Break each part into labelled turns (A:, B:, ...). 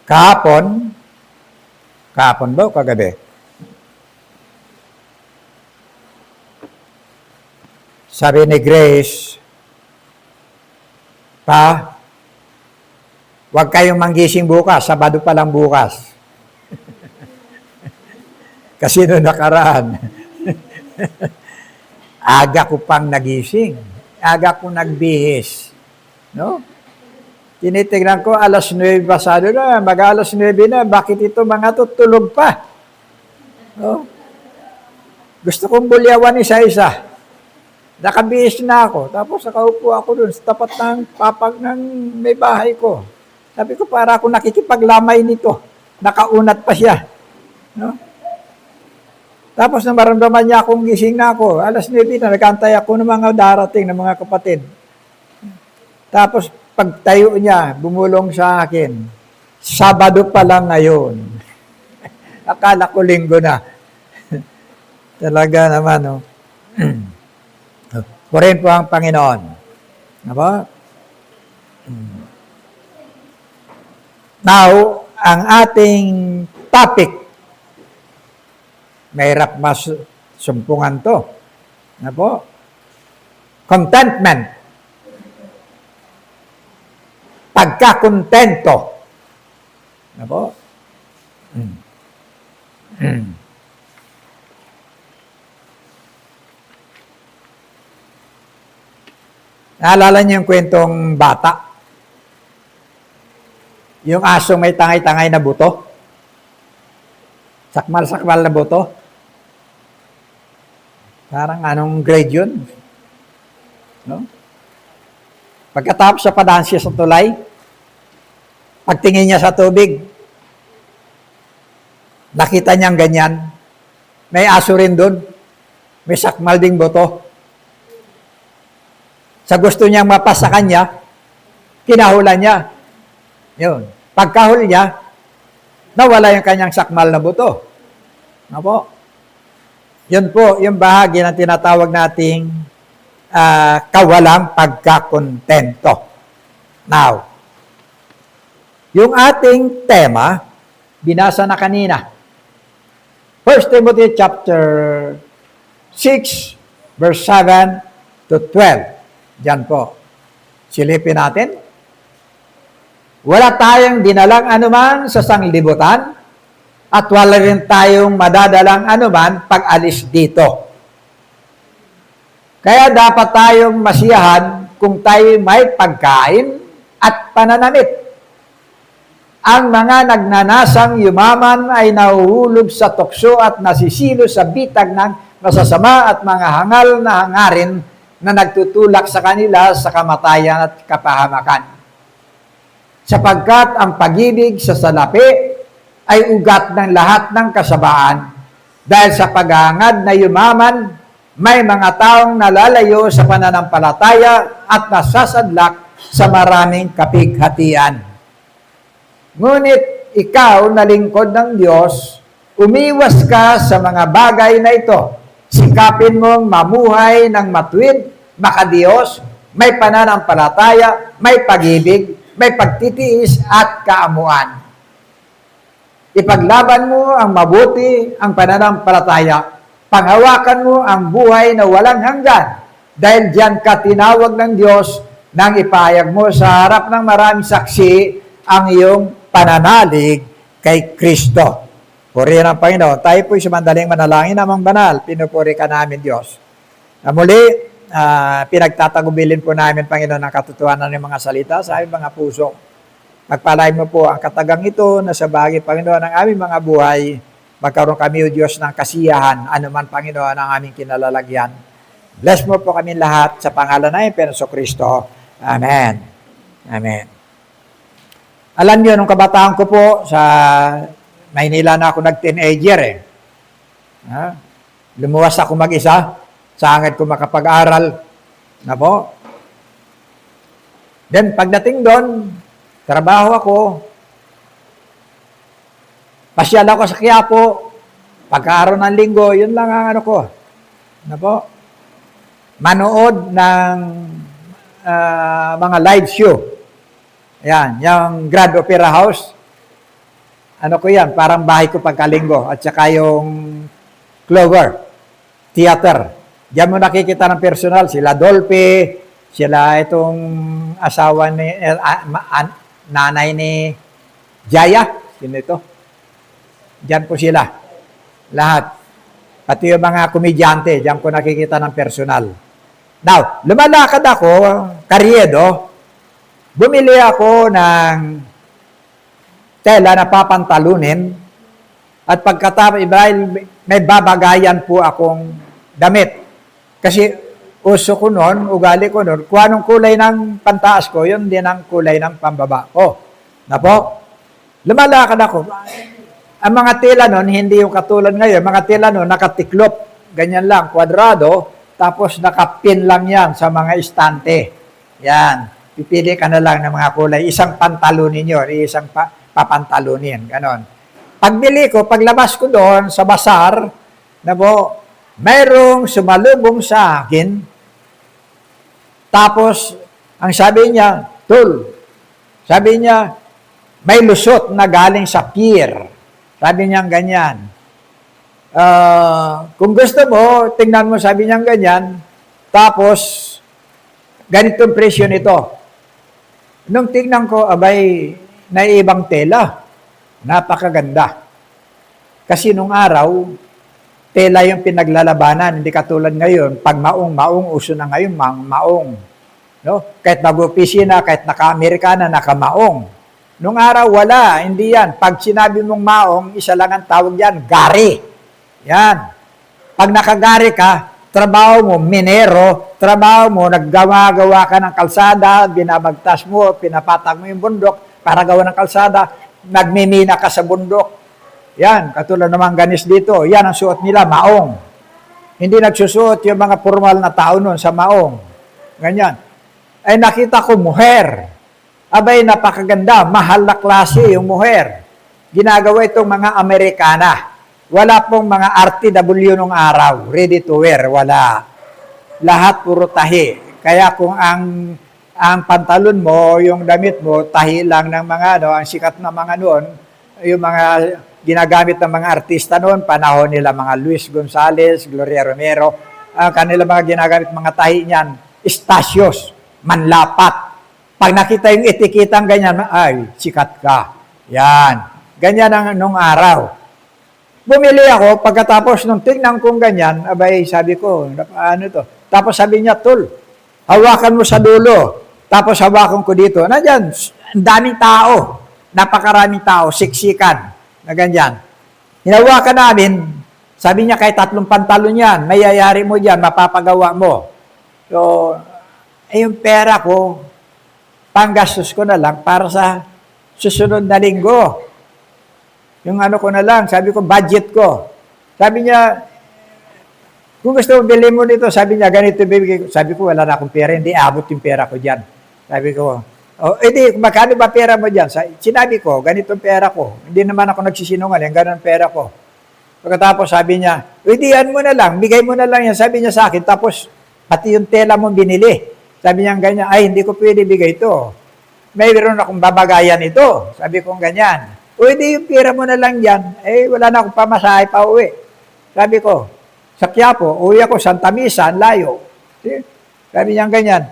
A: Kahapon ba o kagabi? Sabi ni Grace, Pa, huwag kayong manggising bukas, Sabado pa lang bukas. Kasi noong nakaraan, aga ko pang nagising, aga ko nagbihis. No? Tinitignan ko, alas 9 pasado na, mag-alas 9 na, bakit ito mga tulog pa? No? Gusto kong bulyawan isa-isa. Nakabihis na ako. Tapos nakaupo ako dun sa tapat ng papag ng may bahay ko. Sabi ko, para ako nakikipaglamay nito. Nakaunat pa siya. No? Tapos nang maramdaman niya akong gising na ako, alas 9 na, nagkantay ako ng mga darating ng mga kapatid. Tapos pagtayo niya, bumulong sa akin, Sabado pa lang ngayon. Akala ko linggo na. Talaga naman, no? Purihin po ang Panginoon. Diba? Now, ang ating topic, mahirap sumpungan to. Diba? Contentment. Pagkakontento. Diba? Naalala niyo yung kwentong bata? Yung asong may tangay-tangay na buto? Sakmal-sakmal na buto? Parang anong grade yun? No? Pagkatapos sa padansya sa tulay, pagtingin niya sa tubig, nakita niyang ganyan. May aso rin doon. May sakmal ding buto. Sa gusto niyang mapas sa kanya, kinahulan niya. Yun. Pagkahul niya, nawala yung kanyang sakmal na buto. Ano po? Yun po, yung bahagi na tinatawag nating kawalang pagkakontento. Now, yung ating tema, binasa na kanina. 1 Timothy chapter 6, verse 7 to 12. Diyan po. Silipin natin. Wala tayong dinalang anuman sa sanglibutan at wala rin tayong madadalang anuman pag alis dito. Kaya dapat tayong masiyahan kung tayo may pagkain at pananamit. Ang mga nagnanasang yumaman ay nahuhulog sa tukso at nasisilo sa bitag ng masasama at mga hangal na hangarin na nagtutulak sa kanila sa kamatayan at kapahamakan. Sapagkat ang pag-ibig sa salapi ay ugat ng lahat ng kasabaan, dahil sa paghahangad na yumaman, may mga taong nalalayo sa pananampalataya at nasasadlak sa maraming kapighatian. Ngunit ikaw na lingkod ng Diyos, umiwas ka sa mga bagay na ito. Sikapin mong mamuhay ng matuwid, makadiyos, may pananampalataya, may pag-ibig, may pagtitiis at kaamuan. Ipaglaban mo ang mabuti, ang pananampalataya. Panghawakan mo ang buhay na walang hanggan. Dahil diyan ka tinawag ng Diyos nang ipahayag mo sa harap ng maraming saksi ang iyong pananalig kay Kristo. Purihin ang Panginoon. Tayo po'y sumandaling manalangin namang banal. Pinupuri ka namin, Diyos. Muli, pinagtatagubilin po namin, Panginoon, ang katotohanan ng mga salita sa aming mga puso. Pagpalain mo po ang katagang ito na sa bagay, Panginoon, ng aming mga buhay. Magkaroon kami, O Diyos, ng kasiyahan, anuman, Panginoon, ang aming kinalalagyan. Bless mo po kami lahat sa pangalan ng Panginoon Kristo. Amen. Amen. Alam niyo, nung kabataan ko po, sa Maynila na ako nag-teenager eh. Lumuwas ako mag-isa. Sa hangad ko makapag-aral. Na po. Then, pagdating doon, trabaho ako. Pasyal ako sa Quiapo. Pagkaroon ng linggo, yun lang ang ano ko. Na po. Manood ng mga live show. Yan, yung Grand Opera House. Ano ko yan, parang bahay ko pagkalinggo. At saka yung Clover Theater. Diyan mo nakikita ng personal, sila Dolphy, sila itong asawa ni, nanay ni Jaya. Sino ito? Diyan po sila. Lahat. Pati yung mga komedyante, diyan ko nakikita ng personal. Now, lumalakad ako, Karyedo, bumili ako ng tela na papantalunin at pagkatapos, may babagayan po akong damit. Kasi uso ko noon, ugali ko noon, kung anong kulay ng pantaas ko, yun din ang kulay ng pambaba ko. Na po, lumalakad ako. Ang mga tela noon, hindi yung katulad ngayon, mga tela noon, nakatiklop, ganyan lang, kwadrado, tapos nakapin lang yan sa mga istante. Yan. Pipili ka na lang ng mga kulay. Isang pantalunin yun, isang papantalunin. Ganon. Pagbili ko, paglabas ko doon sa basar, na po, mayroong sumalubong sa akin. Tapos, ang sabi niya, Tul, sabi niya, may lusot na galing sa pier. Sabi niya ganyan. Kung gusto mo, tingnan mo, sabi niya ganyan. Tapos, ganitong presyo nito. Nung tingnan ko, abay, naiibang tela. Napakaganda. Kasi nung araw, tela yung pinaglalabanan. Hindi katulad ngayon. Pag maong, uso na ngayon, maong. No? Kahit mag-opisina, kahit naka-Amerikana, naka-maong. Nung araw, wala. Hindi yan. Pag sinabi mong maong, isa lang ang tawag yan, gari. Yan. Pag nakagari ka, trabaho mo, minero, trabaho mo, naggawa-gawa ka ng kalsada, binabagtas mo, pinapatag mo yung bundok para gawa ng kalsada, nagmimina ka sa bundok. Yan. Katulad naman ganis dito. Yan ang suot nila, maong. Hindi nagsusuot yung mga formal na tao nun sa maong. Ganyan. Ay nakita ko, muher. Abay, napakaganda, mahal na klase yung muher. Ginagawa itong mga Amerikana. Wala pong mga RTW nung araw, ready to wear, wala. Lahat puro tahi. Kaya kung ang pantalon mo, yung damit mo, tahi lang ng mga, ang sikat na mga noon, yung mga ginagamit ng mga artista noon, panahon nila mga Luis Gonzales, Gloria Romero, kanila mga ginagamit mga tahi niyan, Estacios, manlapat. Pag nakita yung etiketang ganyan, ay, sikat ka. Yan. Ganyan ang nung araw. Bumili ako, pagkatapos nung tingnan kong ganyan, abay, sabi ko, ano to? Tapos sabi niya, Tul, hawakan mo sa dulo. Tapos hawakan ko dito. Nandyan, ang daming tao. Napakaraming tao, siksikan. Na ganyan. Hinawakan namin, sabi niya, kahit 3 pantalon yan, mayayari mo dyan, mapapagawa mo. So, yung pera ko, panggastos ko na lang para sa susunod na linggo. Yung ano ko na lang, sabi ko, budget ko. Sabi niya, kung gusto mo, bilhin mo nito. Sabi niya, ganito bibigay ko. Sabi ko, wala na akong pera, hindi abot yung pera ko dyan. Sabi ko, edi, magkano ba pera mo dyan? Sinabi ko, ganito pera ko. Hindi naman ako nagsisinungaling, ganun pera ko. Pagkatapos sabi niya, idihan mo na lang, bigay mo na lang yan. Sabi niya sa akin, tapos pati yung tela mo binili. Sabi niya ganyan, ay hindi ko pwede bigay ito. Mayroon akong babagayan ito. Sabi ko ganyan. Pwede yung pera mo na lang yan. Eh wala na akong pamasahe pa uwi. Sabi ko, sa Quiapo, uwi ako, Santa Misa, ang layo. Sabi niya ganyan.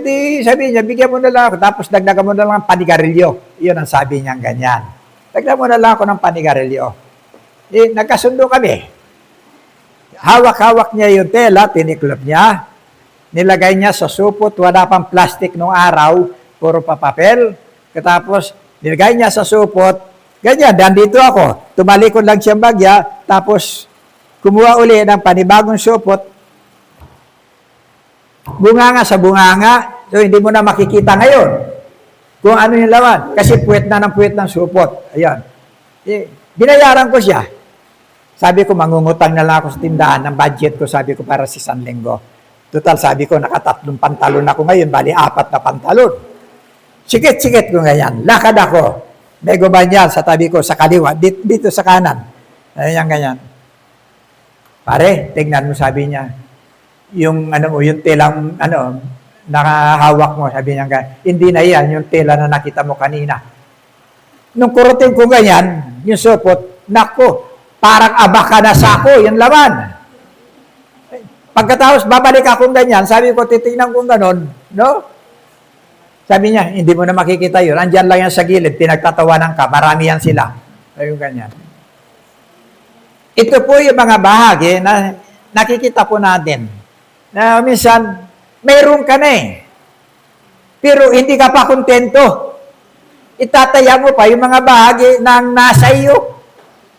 A: Di sabi niya, bigyan mo na lang ako. Tapos dagdagan mo na lang ng panigarilyo. Iyon ang sabi niya ganyan. Dagdagan mo na lang ako ng panigarilyo. Nagkasundo kami. Hawak-hawak niya yung tela, tiniklop niya. Nilagay niya sa supot, wala pang plastic nung araw, puro pa papel. Katapos, nilagay niya sa supot, ganyan, nandito ako. Tumalikod lang siyang bagya, tapos kumuha uli ng panibagong supot, bunganga sa bunganga, so hindi mo na makikita ngayon kung ano yung laman, kasi puwet ng supot. Ayan. Binayaran ko siya. Sabi ko, mangungutang na lang ako sa tindahan ng budget ko, sabi ko, para sa isang linggo. Total, sabi ko, naka3 pantalon ako ngayon, bali 4 na pantalon. Sikit-sikit ko ganyan. Lakad ako. May gubanyan sa tabi ko, sa kaliwa, dito sa kanan. Ayan, ganyan. Pare, tingnan mo, sabi niya, yung telang, nakahawak mo. Sabi niya, hindi na yan, yung tela na nakita mo kanina. Nung kurutin ko ganyan, yung supot, nako, parang abaka na sako, yung laman. Pagkatapos, babalik akong ganyan, sabi ko, titingnan kong ganon, no? Sabi niya, hindi mo na makikita yun. Andyan lang yan sa gilid, pinagtatawanan ka, marami yan sila. Ayun ganyan. Ito po yung mga bahagi na nakikita po natin. Na minsan, mayroon ka na eh. Pero hindi ka pa kontento. Itataya mo pa yung mga bahagi na nasa iyo.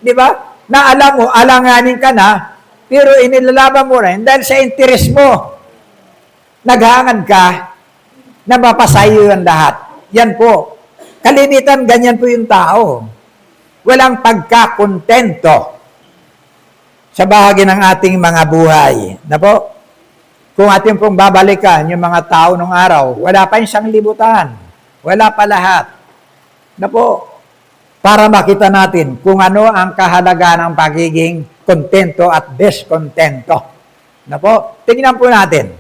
A: Di ba? Na alam mo, alanganin ka na, pero inilalaban mo rin dahil sa interes mo. Naghangad ka na mapasayo ang lahat. Yan po. Kalimitan, ganyan po yung tao. Walang pagkakontento sa bahagi ng ating mga buhay. Na po, kung ating pong babalikan yung mga tao nung araw, wala pa yung sanglibutan. Wala pa lahat. Na po, para makita natin kung ano ang kahalagaan ng pagiging kontento at diskontento. Na po, tingnan po natin.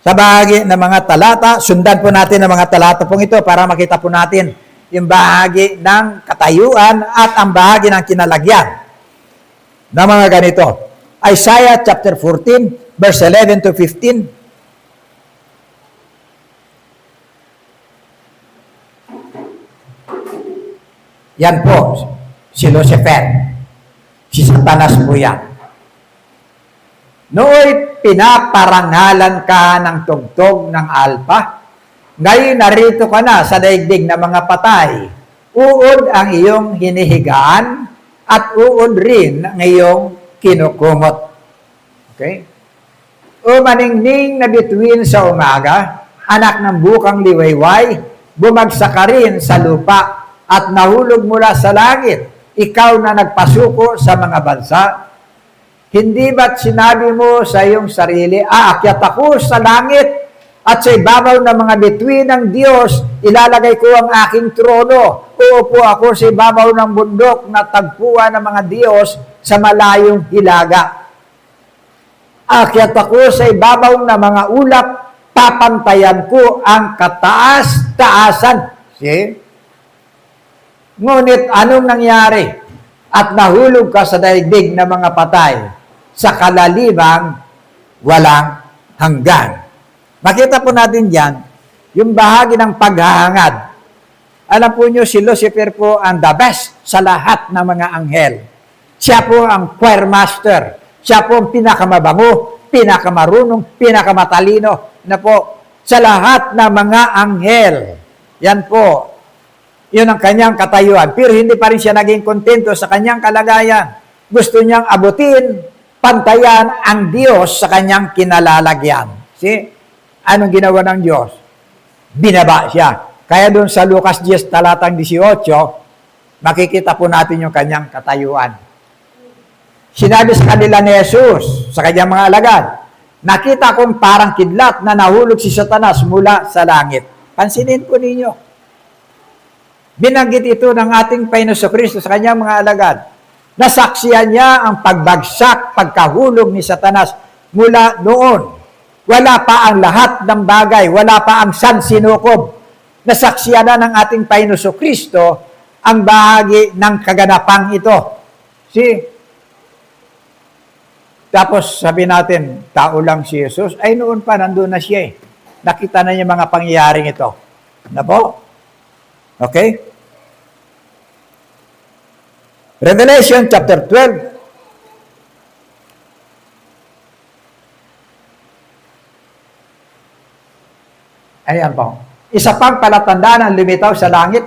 A: Sa bahagi ng mga talata, sundan po natin ang mga talata pong ito para makita po natin yung bahagi ng katayuan at ang bahagi ng kinalagyan na mga ganito. Isaiah chapter 14, verse 11 to 15. Yan po, si Lucifer. Si Satanas po yan. Nooy pinaparangalan ka ng tugtog ng alpa. Ngayon narito ka na sa daigdig ng mga patay. Uod ang iyong hinihigaan at uod rin ang iyong kinukumot. Okay? O maningning na bituin sa umaga, anak ng bukang liwayway, bumagsak ka rin sa lupa at nahulog mula sa langit. Ikaw na nagpasuko sa mga bansa. Hindi ba't sinabi mo sa iyong sarili, aakyat ako sa langit at sa ibabaw ng mga bituin ng Diyos, ilalagay ko ang aking trono. Uupo ako sa ibabaw ng bundok na tagpuan ng mga Diyos sa malayong hilaga. Aakyat ako sa ibabaw ng mga ulap, papantayan ko ang kataas-taasan. See? Ngunit anong nangyari? At nahulog ka sa daigdig ng mga patay sa kalalibang walang hanggan. Makita po natin diyan yung bahagi ng paghahangad. Alam po nyo, si Lucifer po ang the best sa lahat ng mga anghel. Siya po ang choir master. Siya po ang pinakamabango, pinakamarunong, pinakamatalino na po sa lahat ng mga anghel. Yan po. Yun ang kanyang katayuan. Pero hindi pa rin siya naging kontento sa kanyang kalagayan. Gusto niyang abutin, pantayan ang Diyos sa kanyang kinalalagyan. See? Anong ginawa ng Diyos? Binaba siya. Kaya doon sa Lucas 10, talatang 18, makikita po natin yung kanyang katayuan. Sinabi sa kanila ni Jesus, sa kanyang mga alagad, nakita kong parang kidlat na nahulog si Satanas mula sa langit. Pansinin po ninyo. Binanggit ito ng ating Panginoon Kristo sa kanyang mga alagad. Nasaksiyan niya ang pagbagsak, pagkahulog ni Satanas mula noon. Wala pa ang lahat ng bagay, wala pa ang sansinukob. Nasaksiyan na ng ating Panginoon Kristo ang bahagi ng kaganapang ito. See? Tapos sabi natin, tao lang si Jesus. Ay noon pa, nandun na siya eh. Nakita na niya mga pangyayaring ito. Na po? Okay? Revelation chapter 12. Ayan po. Isa pang palatandaan ang lumitaw sa langit.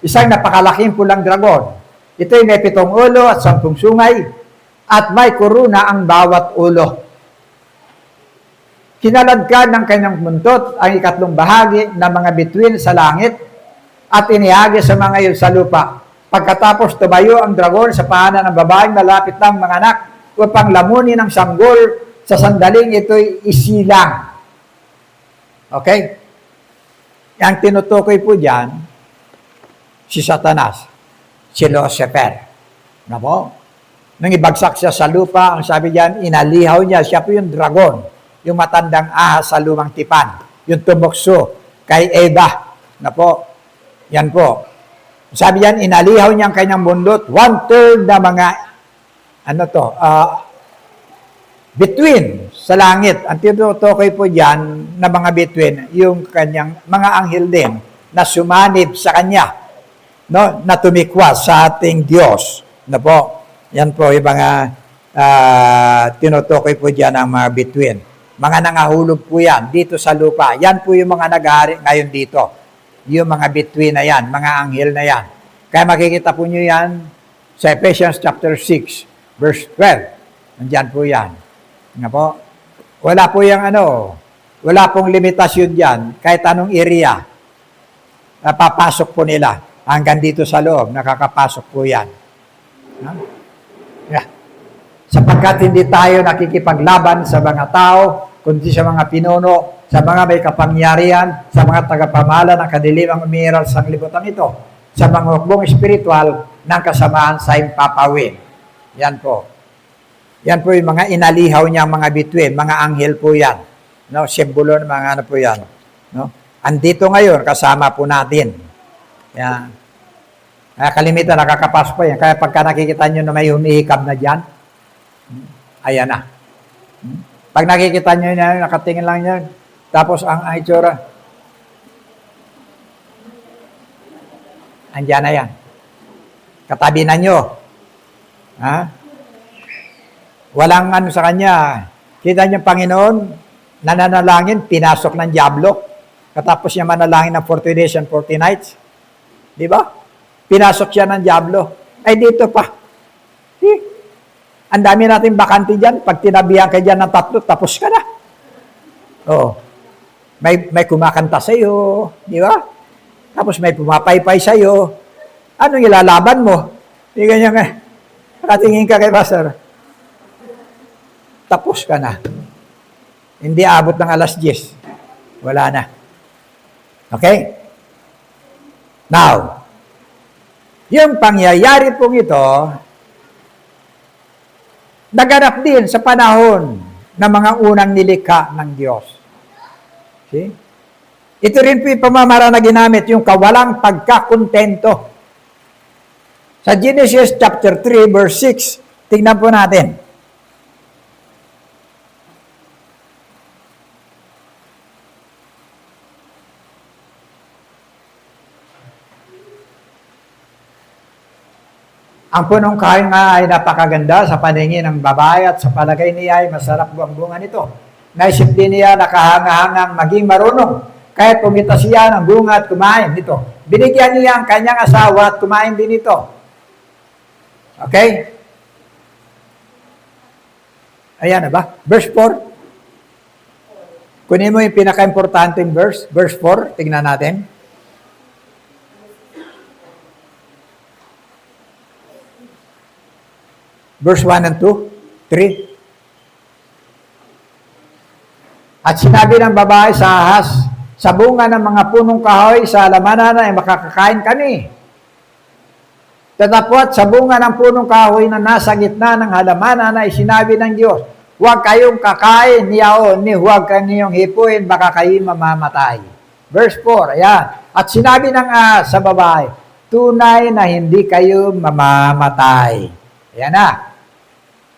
A: Isang napakalaking pulang dragon. Ito'y may 7 ulo at 10 sungay at may korona ang bawat ulo. Kinaladkad ng kanyang muntot ang ikatlong bahagi ng mga bituin sa langit at inihagi sa mga iyon sa lupa. Pagkatapos tumayo ang dragon sa paanan ng babaeng malapit ng mga anak upang lamunin ng sanggol sa sandaling ito'y isilang. Okay? Ang tinutukoy po dyan, si Satanas, si Lucifer. Na po? Nang ibagsak siya sa lupa, ang sabi dyan, inalihaw niya, siya po yung dragon, yung matandang ahas sa lumang tipan. yung tumukso kay Eva. Na po, yan po. Sabi yan, inalihaw niya ang kanyang bundot, 1/3 na mga, between sa langit. Ang tinutukoy po dyan na mga between, yung kanyang mga anghel din na sumanib sa kanya, no, na tumikwas sa ating Diyos. Na po, yan po yung mga tinutukoy po dyan ang mga between. Mga nangahulog po yan dito sa lupa. Yan po yung mga nag-ahari ngayon dito. Yung mga between na yan, mga anghel na yan. Kaya makikita po nyo yan sa Ephesians chapter 6, verse 12. Nandyan po yan. Nga po. Wala po yung wala pong limitasyon dyan. Kahit anong area, napapasok po nila. Hanggang dito sa loob, nakakapasok po yan. Yeah. Sapagkat hindi tayo nakikipaglaban sa mga tao, kundi sa mga pinuno, sa mga may kapangyarihan, sa mga tagapamahala ng kadilimang umiiral sa libutan ito, sa mga hukbong espiritual ng kasamaan sa impapawin. Yan po. Yan po yung mga inalihaw niya, mga bituin, mga anghel po yan. No, simbolo ng mga po yan. No? Andito ngayon, kasama po natin. Yan. Kaya kalimitan, nakakapasok po yan. Kaya pagka nakikita nyo na may humihikab na dyan, ayan na. Pag nakikita nyo na, nakatingin lang yan, tapos ang itsura, andyan na yan. Katabi na nyo. Ha? Walang sa kanya. Kita niyo, Panginoon, nananalangin, pinasok ng diablo. Katapos niya manalangin ng 40 days and 40 nights. Di ba? Pinasok siya ng diablo. Ay, dito pa. Ang dami natin bakante dyan. Pag tinabihan ka dyan ng 3, tapos ka na. Oh. May kumakanta sa'yo. Di ba? Tapos may pumapaypay sa'yo. Anong ilalaban mo? Di ganyan nga. Nakatingin ka kay Pastor. Tapos ka na. Hindi abot ng 10:00. Wala na. Okay? Now, yung pangyayari pong ito, naganap din sa panahon ng mga unang nilikha ng Diyos. See? Ito rin po yung pamamaraan na ginamit, yung kawalang pagkakontento. Sa Genesis chapter 3, verse 6, tingnan po natin. Ang punong kahoy nga ay napakaganda sa paningin ng babae at sa palagay niya ay masarap ang bunga nito. Naisip din niya nakahanga-hangang maging marunong. Kaya pumita siya ng bunga at kumain nito. Binigyan niya ang kanyang asawa at kumain din ito. Okay? Ayan na ba? Verse 4. Kunin mo yung pinaka-importanting verse. Verse 4. Tingnan natin. Verse 1 and 2, 3. At sinabi ng babae sa ahas, sa bunga ng mga punong kahoy sa alamanan ay makakakain kami. Tatapwat sa bunga ng punong kahoy na nasa gitna ng halamanan ay sinabi ng Diyos, huwag kayong kakain niyaon, ni huwag kanyong hipuin, baka kayo mamamatay. Verse 4, ayan. At sinabi ng ahas sa babae, tunay na hindi kayo mamamatay. Ayan na.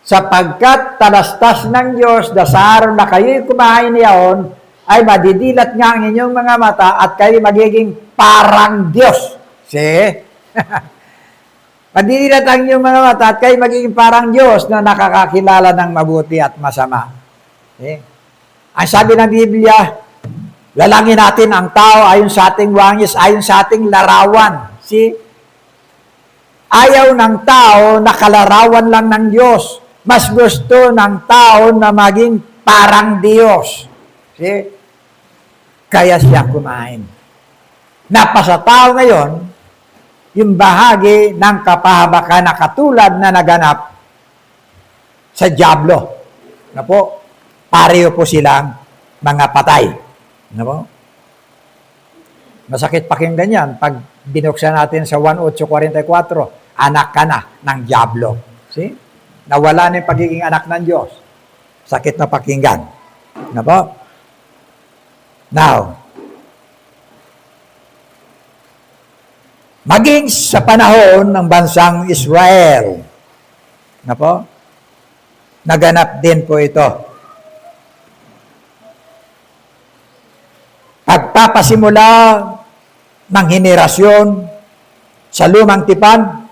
A: Sapagkat talastas ng Diyos na sa araw na kayo'y kumain niyaon, ay madidilat nga ang inyong mga mata at kayo magiging parang Diyos. See? Madidilat ang inyong mga mata at kayo magiging parang Diyos na nakakakilala ng mabuti at masama. See? Ang sabi ng Biblia, lalangin natin ang tao ayon sa ating wangis, ayon sa ating larawan. See? Ayaw ng tao na kalarawan lang ng Diyos. Mas gusto ng tao na maging parang Diyos. See? Kaya siya kumain. Napasa tao ngayon, yung bahagi ng kapahabakan na katulad na naganap sa diablo. Na po, pareho po silang mga patay. Na po? Masakit pakinggan yan. Pag binuksan natin sa 1:8:44, anak ka na ng diablo. See? Nawala na yung pagiging anak ng Diyos. Sakit na pakinggan. Na po? Now, maging sa panahon ng bansang Israel, na po, naganap din po ito. Pagpapasimula ng henerasyon sa lumang tipan,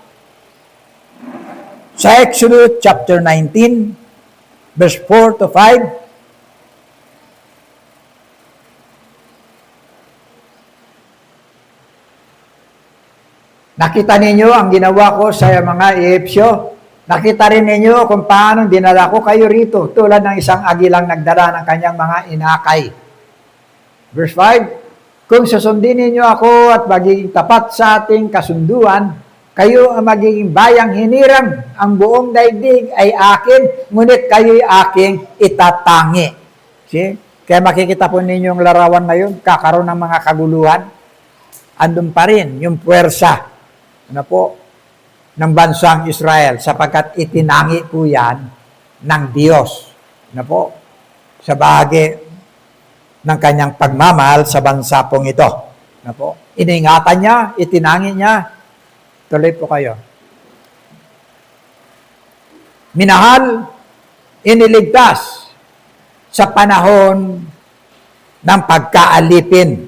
A: sa Exodus chapter 19, verse 4 to 5, nakita ninyo ang ginawa ko sa mga Ehipsyo. Nakita rin ninyo kung paano dinala ko kayo rito, tulad ng isang agilang nagdala ng kanyang mga inakay. Verse 5, kung susundin ninyo ako at magiging tapat sa ating kasunduan, kayo ang magiging bayang hinirang. Ang buong daigdig ay akin, ngunit kayo'y aking itatangi. See? Kaya makikita po ninyo yung larawan ngayon, kakaroon ng mga kaguluhan. Andun pa rin yung puwersa ng bansang Israel, sapagkat itinangi po yan ng Diyos. Sa bahagi ng kanyang pagmamahal sa bansa pong ito. Iningatan niya, itinangi niya. Tuloy po kayo. Minahal, iniligtas sa panahon ng pagkaalipin.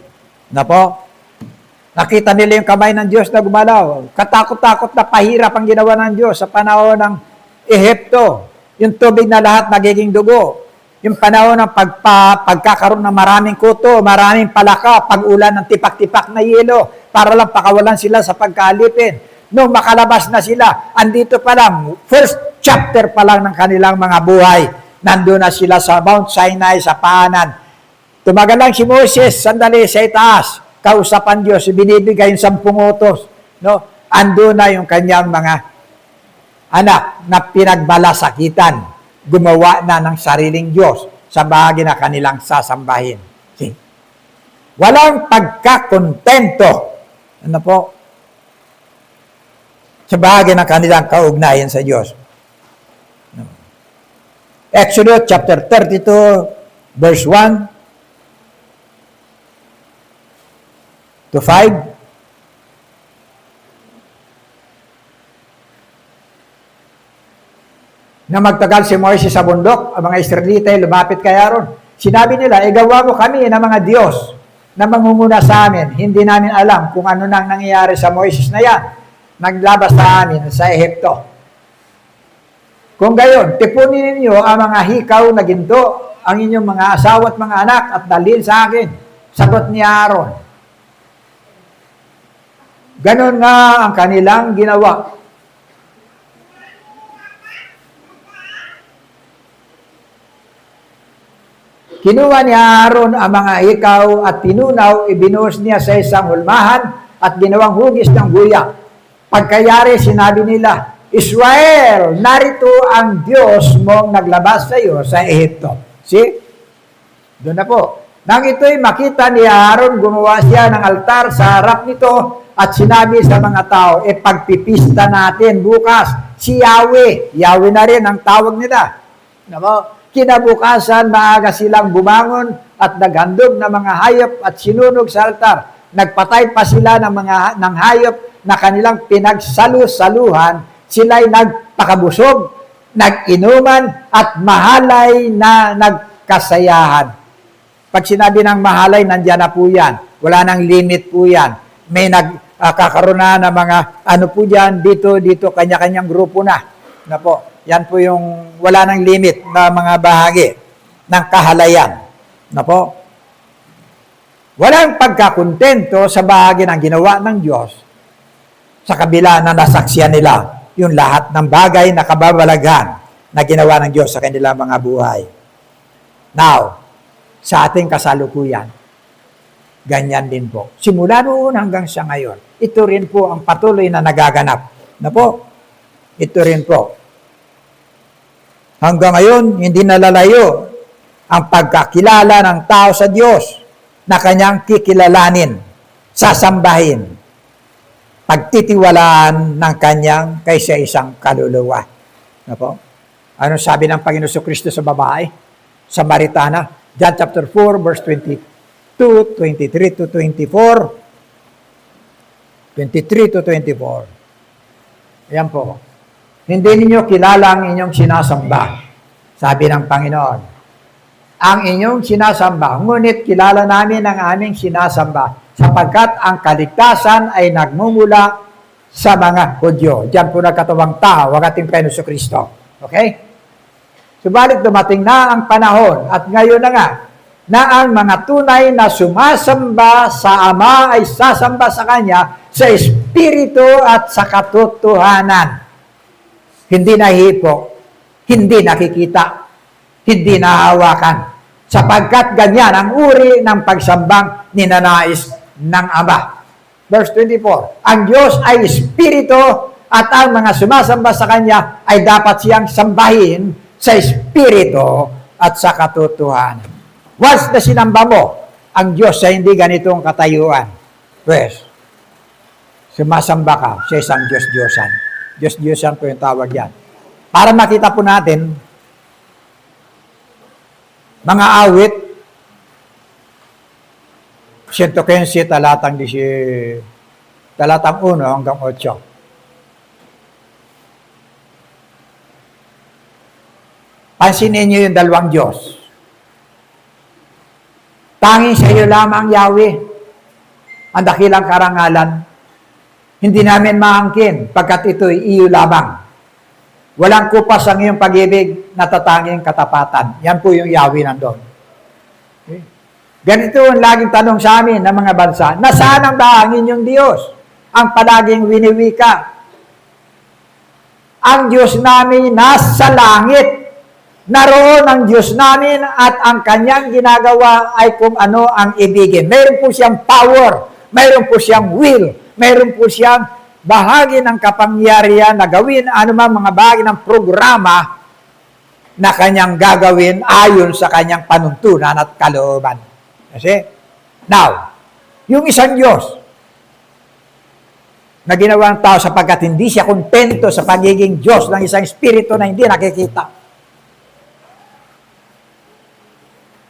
A: Nakita nila yung kamay ng Diyos na gumalaw. Katakot-takot na pahirap ang ginawa ng Diyos sa panahon ng Ehipto. Yung tubig na lahat nagiging dugo. Yung panahon ng pagkakaroon ng maraming kuto, maraming palaka, pag-ulan ng tipak-tipak na yelo, para lang pakawalan sila sa pagkaalipin. Nung makalabas na sila, andito pa lang, first chapter pa lang ng kanilang mga buhay, nandun na sila sa Mount Sinai, sa paanan. Tumagal lang si Moses, sandali sa itaas, kausapan Diyos, binibigay yung 10 utos. Andun na yung kanyang mga anak na pinagbalasakitan, gumawa na ng sariling Diyos sa bahagi na kanilang sasambahin. See? Walang pagkakontento. Sa bahagi ng kanilang kaugnayan sa Diyos. Exodus chapter 32, verse 1 to 5. Na magtagal si Moises sa bundok, ang mga Israelita ay lumapit kay Aaron. Sinabi nila, igawa mo kami ng mga Diyos na mangunguna sa amin. Hindi namin alam kung ano nang nangyayari sa Moises na yan. Naglabas sa amin sa Ehipto. Kung gayon, tipunin ninyo ang mga hikaw na ginto, ang inyong mga asawa at mga anak, at dalhin sa akin. Sagot ni Aaron. Ganon nga ang kanilang ginawa. Kinuha ni Aaron ang mga hikaw at tinunaw, ibinuhos niya sa isang hulmahan at ginawang hugis ng guya. Pagkayari, sinabi nila, Israel, narito ang Diyos mong naglabas sa iyo sa Ehipto. See? Doon na po. Nang ito'y makita ni Aaron, gumawa siya ng altar sa harap nito at sinabi sa mga tao, pagpipista natin bukas si Yahweh. Yahweh na rin ang tawag nila. Kinabukasan, maaga silang bumangon at naghandog ng mga hayop at sinunog sa altar. Nagpatay pa sila ng hayop na kanilang pinagsalu-saluhan, sila'y nagpakabusog, nag-inuman, at mahalay na nagkasayahan. Pag sinabi ng mahalay, nandyan na po yan. Wala nang limit po yan. May nagkakaroon na ng mga, po dyan, dito, kanya-kanyang grupo na. Yan po yung wala nang limit na mga bahagi ng kahalayan. Walang pagkakontento sa bahagi ng ginawa ng Diyos sa kabila na nasaksiyan nila yung lahat ng bagay na kababalaghan na ginawa ng Diyos sa kanilang mga buhay. Now, sa ating kasalukuyan, ganyan din po. Simula noon hanggang sa ngayon, ito rin po ang patuloy na nagaganap. Ito rin po. Hanggang ngayon, hindi nalalayo ang pagkakilala ng tao sa Diyos na kanyang kikilalanin, sasambahin, pagtitiwalaan ng kanyang kaysa-isang kaluluwa. Ano sabi ng Panginoon Kristo sa babae? Samaritana, John chapter 4, verse 22 2, 23 to 24. 23 to 24. Ayan po. Hindi ninyo kilala ang inyong sinasamba, sabi ng Panginoon. Ang inyong sinasamba, ngunit kilala namin ang aming sinasamba, sapagkat ang kaligtasan ay nagmumula sa mga Hudyo. Diyan po nagkatawang tao, ang ating Panginoon Kristo. Okay? Subalit dumating na ang panahon, at ngayon na nga, na ang mga tunay na sumasamba sa Ama ay sasamba sa Kanya sa Espiritu at sa katotohanan. Hindi nahipo, hindi nakikita, hindi nahawakan, sapagkat ganyan ang uri ng pagsambang ninanais ng Ama. Verse 24, ang Diyos ay Espiritu at ang mga sumasamba sa Kanya ay dapat siyang sambahin sa Espiritu at sa katotohanan. Once na sinamba mo ang Diyos sa hindi ganitong katayuan, pues, sumasamba ka sa isang Diyos-Diyosan. Diyos-Diyosan po yung tawag yan. Para makita po natin, mga awit, 115 talatang 1 hanggang 8. Pansinin niyo yung dalawang Diyos. Tanging sa iyo lamang, Yahweh, ang dakilang karangalan. Hindi namin maangkin, pagkat ito'y iyo lamang. Walang kupas ang iyong pag-ibig, natatanging katapatan. Yan po yung Yahweh nandun. Okay. Ganito ang laging tanong sa amin ng mga bansa, nasaan ang ang inyong Diyos? Ang palaging winiwika. Ang Diyos namin nasa langit. Naroon ang Diyos namin at ang Kanyang ginagawa ay kung ano ang ibigin. Mayroon po siyang power, mayroon po siyang will, mayroon po siyang bahagi ng kapangyarihan na gawin anumang mga bahagi ng programa na Kanyang gagawin ayon sa Kanyang panuntunan at kalooban. Kasi, now, yung isang Diyos na ginawa ng tao sapagkat hindi siya kontento sa pagiging Diyos ng isang espiritu na hindi nakikita.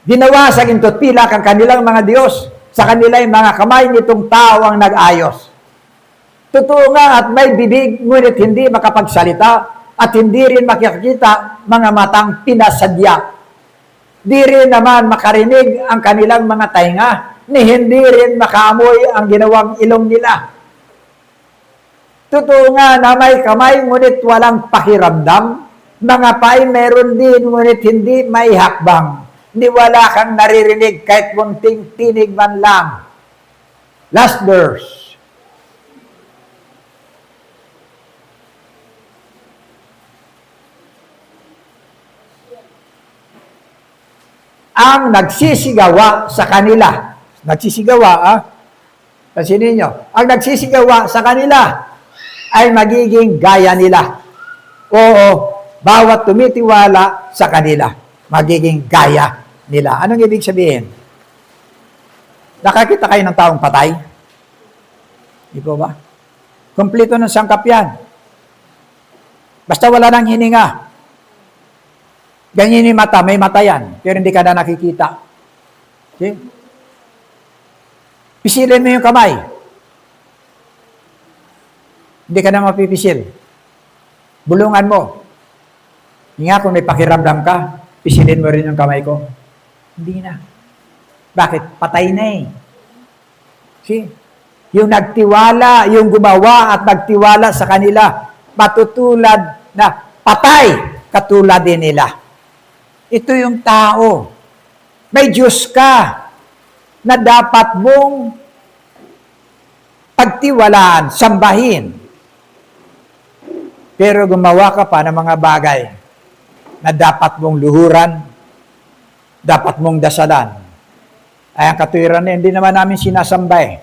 A: Ginawa sa gintot pilak ang kanilang mga Diyos, sa kanila'y mga kamay nitong tao ang nag-ayos. Totoo nga at may bibig, ngunit hindi makapagsalita, at hindi rin makikita mga matang pinasadya. Di rin naman makarinig ang kanilang mga tainga, ni hindi rin makaamoy ang ginawang ilong nila. Totoo nga na may kamay, ngunit walang pakiramdam, mga pay meron din, ngunit hindi may hakbang. Hindi wala kang naririnig kahit munting tinig man lang. Last verse. Ang nagsisigawa sa kanila. Nagsisigawa, Pansinin nyo. Ang nagsisigawa sa kanila ay magiging gaya nila. Oo, bawat tumitiwala sa kanila, magiging gaya nila. Anong ibig sabihin? Nakakita kayo ng taong patay? Di po ba? Kompleto ng sangkap yan. Basta wala nang hininga. Ganyan yung mata, may mata yan, pero hindi ka na nakikita. Okay? Pisilin mo yung kamay. Hindi ka na mapipisil. Bulungan mo. Nga kung may pakiramdam ka, pisilin mo rin yung kamay ko. Hindi na. Bakit? Patay na eh. See? Yung nagtiwala, yung gumawa at nagtiwala sa kanila, matutulad na patay, katulad din nila. Ito yung tao. May Diyos ka na dapat mong pagtiwalaan, sambahin. Pero gumawa ka pa ng mga bagay na dapat mong luhuran, dapat mong dasalan. Ay ang katuwiran na hindi naman namin sinasambay.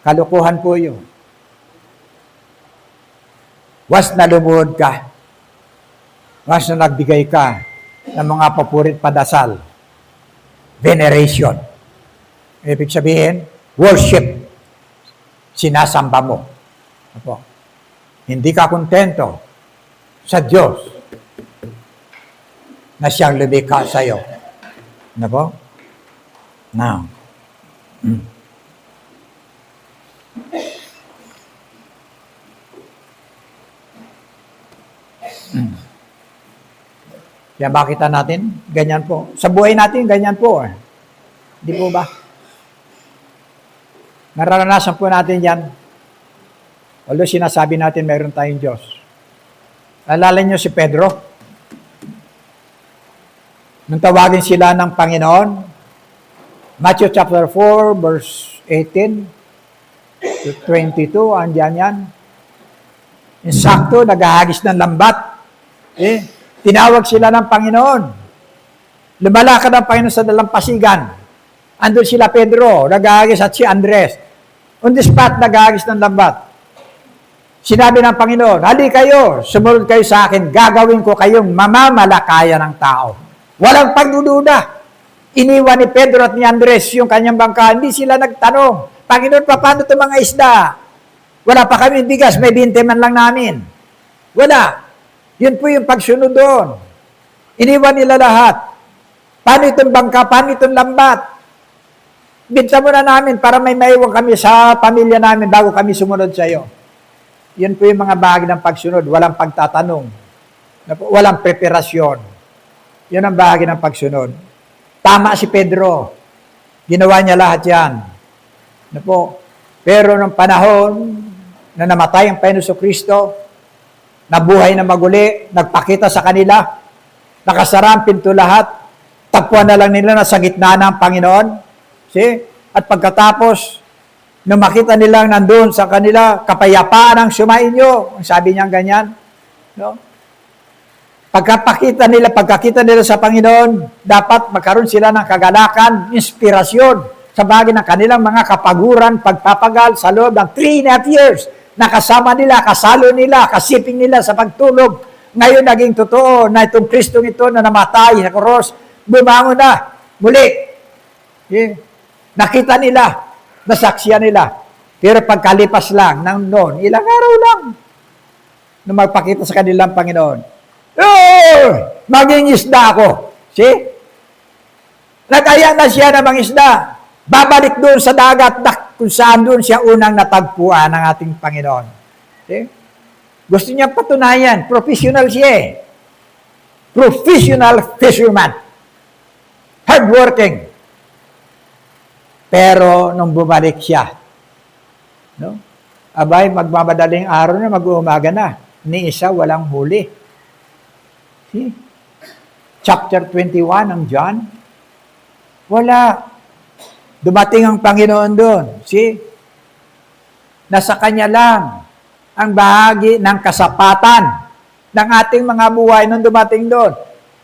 A: Kalukuhan po yun. Was na lumuhod ka, was na nagbigay ka ng mga papurit padasal, veneration. Ibig sabihin, worship. Sinasamba mo. Apo. Hindi ka kontento sa Diyos na siyang lumikha sa iyo. Ano po? Now, kaya makita natin, ganyan po. Sa buhay natin, ganyan po. Di po ba? Nararanasan po natin yan. Although sinasabi natin mayroon tayong Diyos. Alala niyo si Pedro? Nung tawagin sila ng Panginoon, Matthew chapter 4, verse 18 to 22, andyan yan. Insakto, naghahagis ng lambat. Tinawag sila ng Panginoon. Lumalakad ang Panginoon sa dalampasigan. Andun sila Pedro, naghahagis, at si Andres. On the spot, naghahagis ng lambat. Sinabi ng Panginoon, hali kayo, sumunod kayo sa akin, gagawin ko kayong mamamalakaya ng tao. Walang pagdududa. Iniwan ni Pedro at ni Andres yung kanyang bangka. Hindi sila nagtanong, Panginoon, paano itong mga isda? Wala pa kami bigas, may 20 man lang namin. Wala. Yun po yung pagsunod doon. Iniwan nila lahat. Paano itong bangka? Paano itong lambat? Binta mo na namin para may maiwan kami sa pamilya namin bago kami sumunod sa iyo. Yan po yung mga bahagi ng pagsunod. Walang pagtatanong. Walang preparasyon. Yan ang bahagi ng pagsunod. Tama si Pedro. Ginawa niya lahat yan. Pero nung panahon na namatay ang Panginoon Kristo, nabuhay na maguli, nagpakita sa kanila, nakasara ang pinto lahat, tagpuan na lang nila na sa gitna ng Panginoon. See? At pagkatapos, nung makita nilang nandun sa kanila, kapayapaan ang sumainyo. Ang sabi niya ganyan. No? Pagkakita nila sa Panginoon, dapat magkaroon sila ng kagalakan, inspirasyon sa bagay ng kanilang mga kapaguran, pagpapagal sa loob ng 3.5 years. Nakasama nila, kasalo nila, kasiping nila sa pagtulog. Ngayon naging totoo na itong Kristong ito na namatay sa cross, bumangon na muli. Nakita nila, nasaksiyan nila. Pero pagkalipas lang ng noon, ilang araw lang, na magpakita sa kanilang Panginoon, maging isda ako. See? Nagaya na siya ng mga isda. Babalik doon sa dagat kung saan doon siya unang natagpuan ng ating Panginoon. See? Gusto niya patunayan. Professional siya. Professional fisherman. Hardworking. Pero nung bumalik siya, no? Abay, magmamadaling araw na, mag-uumaga na. Ni isa, walang huli. See? Chapter 21 ng John. Wala. Dumating ang Panginoon doon. See? Nasa Kanya lang ang bahagi ng kasapatan ng ating mga buhay nung dumating doon.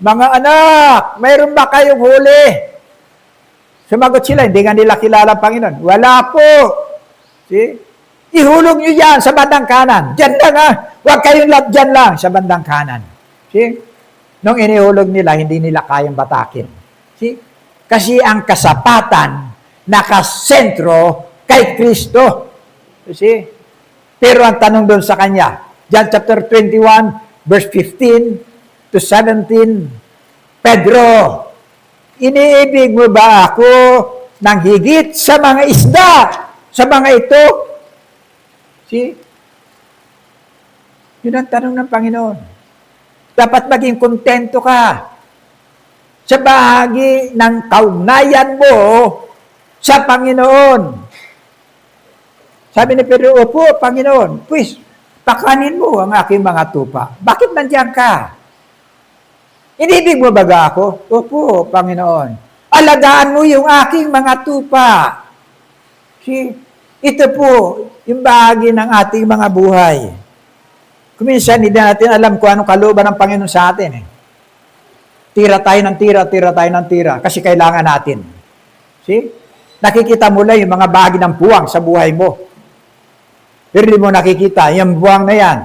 A: Mga anak, mayroon ba kayong huli? Sumagot sila, hindi nga nila kilala ang Panginoon. Wala po. See? Ihulog nyo yan sa bandang kanan. Diyan lang ha. Huwag kayong lap dyan lang sa bandang kanan. See? Nung inihulog nila, hindi nila kayang batakin. See? Kasi ang kasapatan nakasentro kay Kristo. See? Pero ang tanong doon sa Kanya, John chapter 21, verse 15 to 17, Pedro, iniibig mo ba ako ng higit sa mga isda, sa mga ito? See? Yun ang tanong ng Panginoon. Dapat maging kontento ka sa bahagi ng kaugnayan mo sa Panginoon. Sabi ni Pedro, opo, Panginoon, pues, pakanin mo ang aking mga tupa. Bakit nandiyan ka? Inibig mo ba ako? Opo, Panginoon. Alagaan mo yung aking mga tupa. See, ito po yung bahagi ng ating mga buhay. Kuminsan, hindi natin alam kung anong kalooban ng Panginoon sa atin. Tira tayo ng tira, kasi kailangan natin. See? Nakikita mo lang yung mga bahagi ng buwang sa buhay mo. Pero hindi mo nakikita, yung buwang na yan,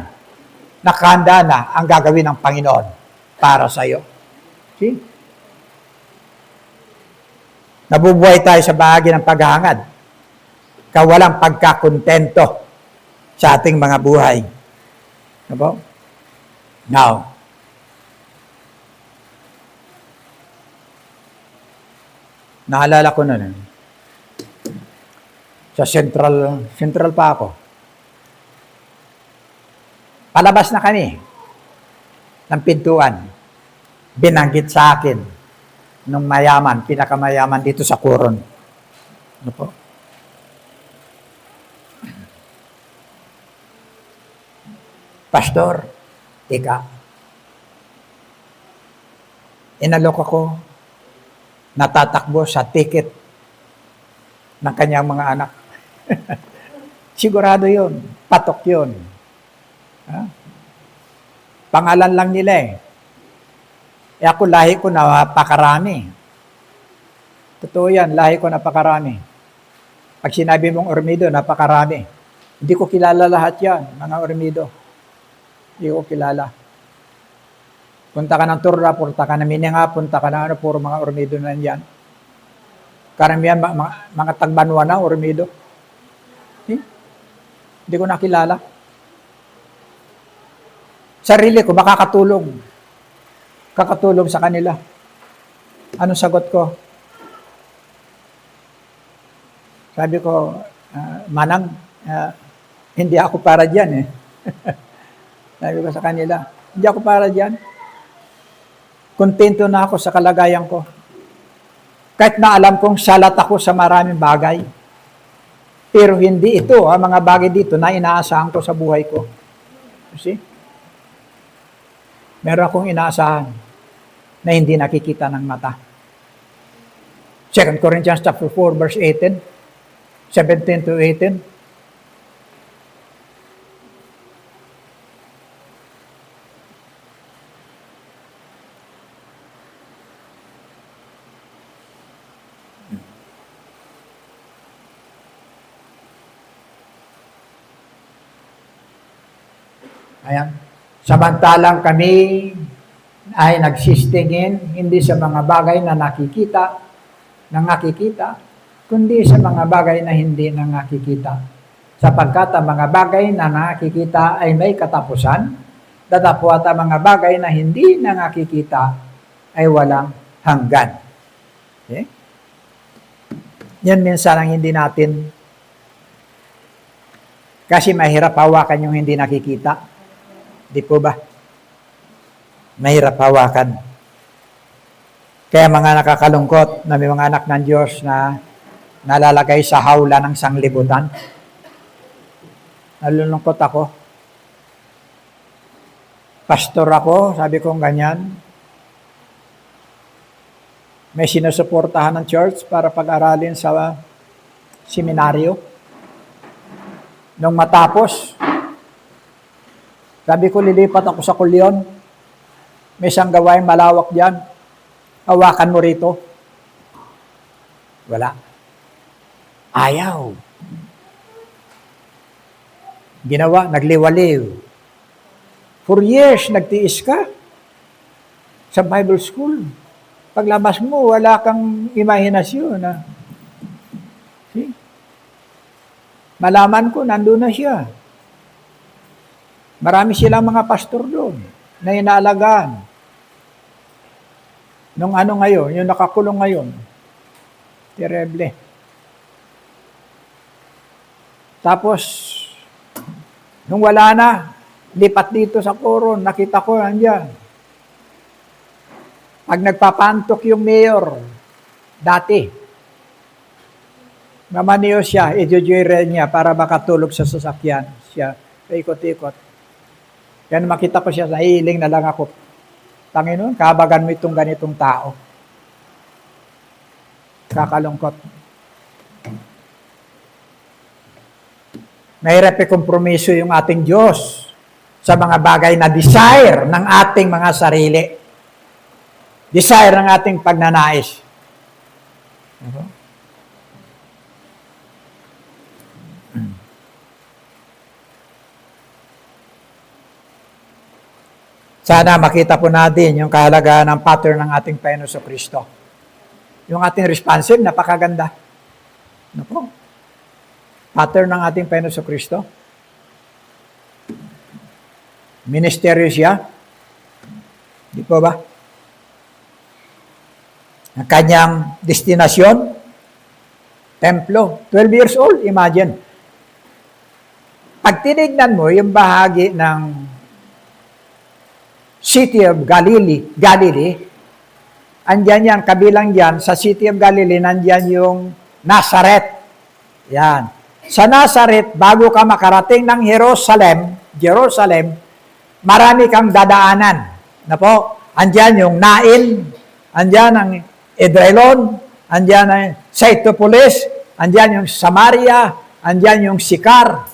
A: nakahanda na ang gagawin ng Panginoon para sa iyo. See? Nabubuhay tayo sa bahagi ng paghahangad. Kawalang pagkakontento sa ating mga buhay. Diba? Now, Naalala ko nun. Sa Central pa ako. Palabas na kami ng pintuan. Binanggit sa akin nung mayaman, pinakamayaman dito sa Coron. Ano po? Pastor, ika. Inalok ako, natatakbo sa ticket ng kanyang mga anak. Sigurado yun, patok yun. Ha? Pangalan lang nila eh. E ako, lahi ko napakarami. Totoo yan, lahi ko napakarami. Pag sinabi mong Ormido, napakarami. Hindi ko kilala lahat yan, mga Ormido. Hindi ko kilala. Punta ka ng Turra, punta ka ng Mininga, punta ka ng puro mga Ormido na yan. Karamihan, mga tagbanwa na, Ormido. Hindi ko nakilala. Sarili ko, makakatulong. Kakatulong sa kanila. Anong sagot ko? Sabi ko, Manang, hindi ako para dyan eh. Sabi ko sa kanila, hindi ako para dyan. Kontento na ako sa kalagayan ko. Kahit na alam kong salat ako sa maraming bagay. Pero hindi ito, mga bagay dito na inaasahan ko sa buhay ko. You see? Meron akong inaasahan na hindi nakikita ng mata. 2 Corinthians chapter 4, verse 18, 17 to 18. Ayan. Samantalang kami ay nagsistingin hindi sa mga bagay na nakikita, kundi sa mga bagay na hindi na nakikita. Sapagkat ang mga bagay na nakikita ay may katapusan, datapwat ang mga bagay na hindi na nakikita ay walang hanggan. Okay? Yan minsan ang hindi natin, kasi mahirap hawakan yung hindi nakikita. Di po ba? Mahirap hawakan. Kaya mga nakakalungkot na may mga anak ng Diyos na nalalagay sa hawla ng sanglibutan. Nalulungkot ako. Pastor ako, sabi kong ganyan. May sinusuportahan ng church para pag-aralin sa seminaryo. Nung matapos, sabi ko, lilipat ako sa Kulyon. May isang gawain malawak dyan. Hawakan mo rito. Wala. Ayaw. Ginawa, nagliwaliw. For years, nagtiis ka sa Bible school. Paglabas mo, wala kang imahinasyon. See? Malaman ko, nandun na siya. Marami silang mga pastor doon na inaalagaan. Nung ano ngayon, yung nakakulong ngayon. Terrible. Tapos, nung wala na, lipat dito sa Coron, nakita ko nandiyan. Pag nagpapantok yung mayor, dati, mamaniyo siya, i-joyride niya para makatulog sa sasakyan. Siya, paikot-ikot. Yan makita ko siya, nahihiling na lang ako. Panginoon, kabagan mo itong ganitong tao. Kakalungkot. Mahirap kompromiso yung ating Diyos sa mga bagay na desire ng ating mga sarili. Desire ng ating pagnanais. Sana makita po natin yung kahalagaan ng pattern ng ating Panginoon sa Kristo. Yung ating responsive, napakaganda. Ano po? Pattern ng ating Panginoon sa Kristo. Ministeryo siya. Di po ba? Ang kanyang destinasyon, templo. 12 years old, imagine. Pag tinignan mo yung bahagi ng City of Galilee, andyan yan, kabilang yan, sa City of Galilee, nandyan yung Nazareth. Yan. Sa Nazareth, bago ka makarating ng Jerusalem, marami kang dadaanan. Na po, andyan yung Nain, andyan ang Edrelon, andyan ang Saitopolis, andyan yung Samaria, andyan yung Sikar.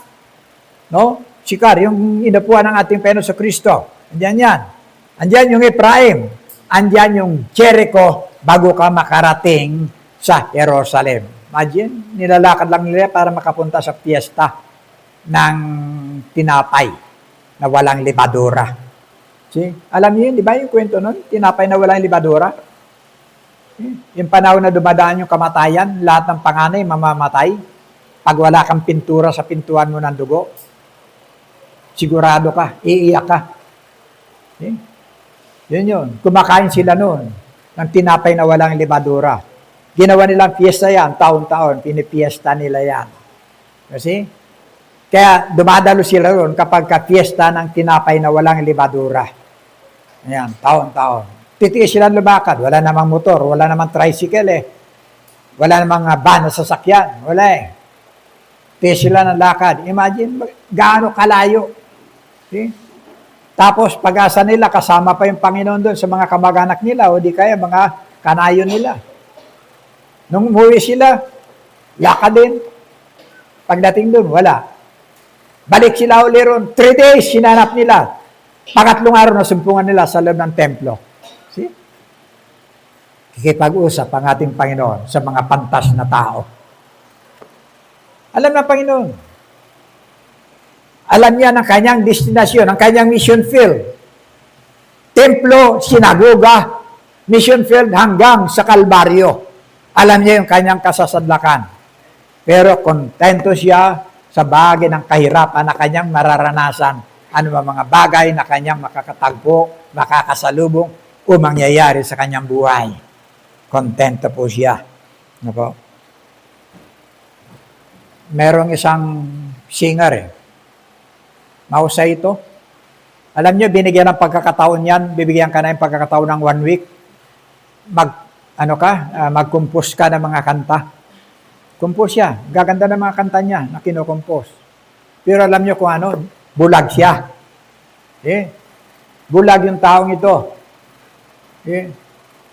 A: No? Sikar, yung inapuan ng ating Panginoon sa Kristo. Andyan yan. Andyan yung Ephraim. Andyan yung Jericho bago ka makarating sa Jerusalem. Imagine, nilalakad lang nila para makapunta sa piyesta ng tinapay na walang libadura. See? Alam niyo yun, di ba yung kwento nun? Tinapay na walang libadura? Yung panahon na dumadaan yung kamatayan, lahat ng panganay mamamatay. Pag wala kang pintura sa pintuan mo ng dugo, sigurado ka, iiyak ka. See? Yun. Kumakain sila noon ng tinapay na walang libadura. Ginawa nilang fiesta yan, taon-taon, pinipiesta nila yan. Kasi, kaya dumadalo sila roon kapag ka-fiesta ng tinapay na walang libadura. Ayan, taon-taon. Titiis sila lumakad, wala namang motor, wala namang tricycle Wala namang van na sasakyan, wala Titiis sila ng lakad. Imagine, gaano kalayo. See? Tapos, pag-asa nila, kasama pa yung Panginoon doon sa mga kamag-anak nila, o di kaya mga kanayo nila. Nung umuwi sila, lakad din. Pagdating doon, wala. Balik sila uli ron. 3 days, sinanap nila. Pangatlong araw na sumpungan nila sa loob ng templo. See? Kikipag-usap ang ating Panginoon sa mga pantas na tao. Alam na Panginoon. Alam niya ang kanyang destinasyon, ang kanyang mission field. Templo, sinagoga, mission field hanggang sa Kalbaryo. Alam niya yung kanyang kasasadlakan. Pero kontento siya sa bagay ng kahirapan na kanyang mararanasan. Ano mga bagay na kanyang makakatagpo, makakasalubong, o mangyayari sa kanyang buhay. Kontento po siya. Ano po? Merong isang singer Mahusay ito. Alam niyo, binigyan ng pagkakataon yan, bibigyan ka na yung pagkakataon ng 1 week. Mag-compose ka ng mga kanta. Compose siya. Gaganda ng mga kanta niya na kinocompose. Pero alam niyo kung ano, bulag siya. Bulag yung taong ito.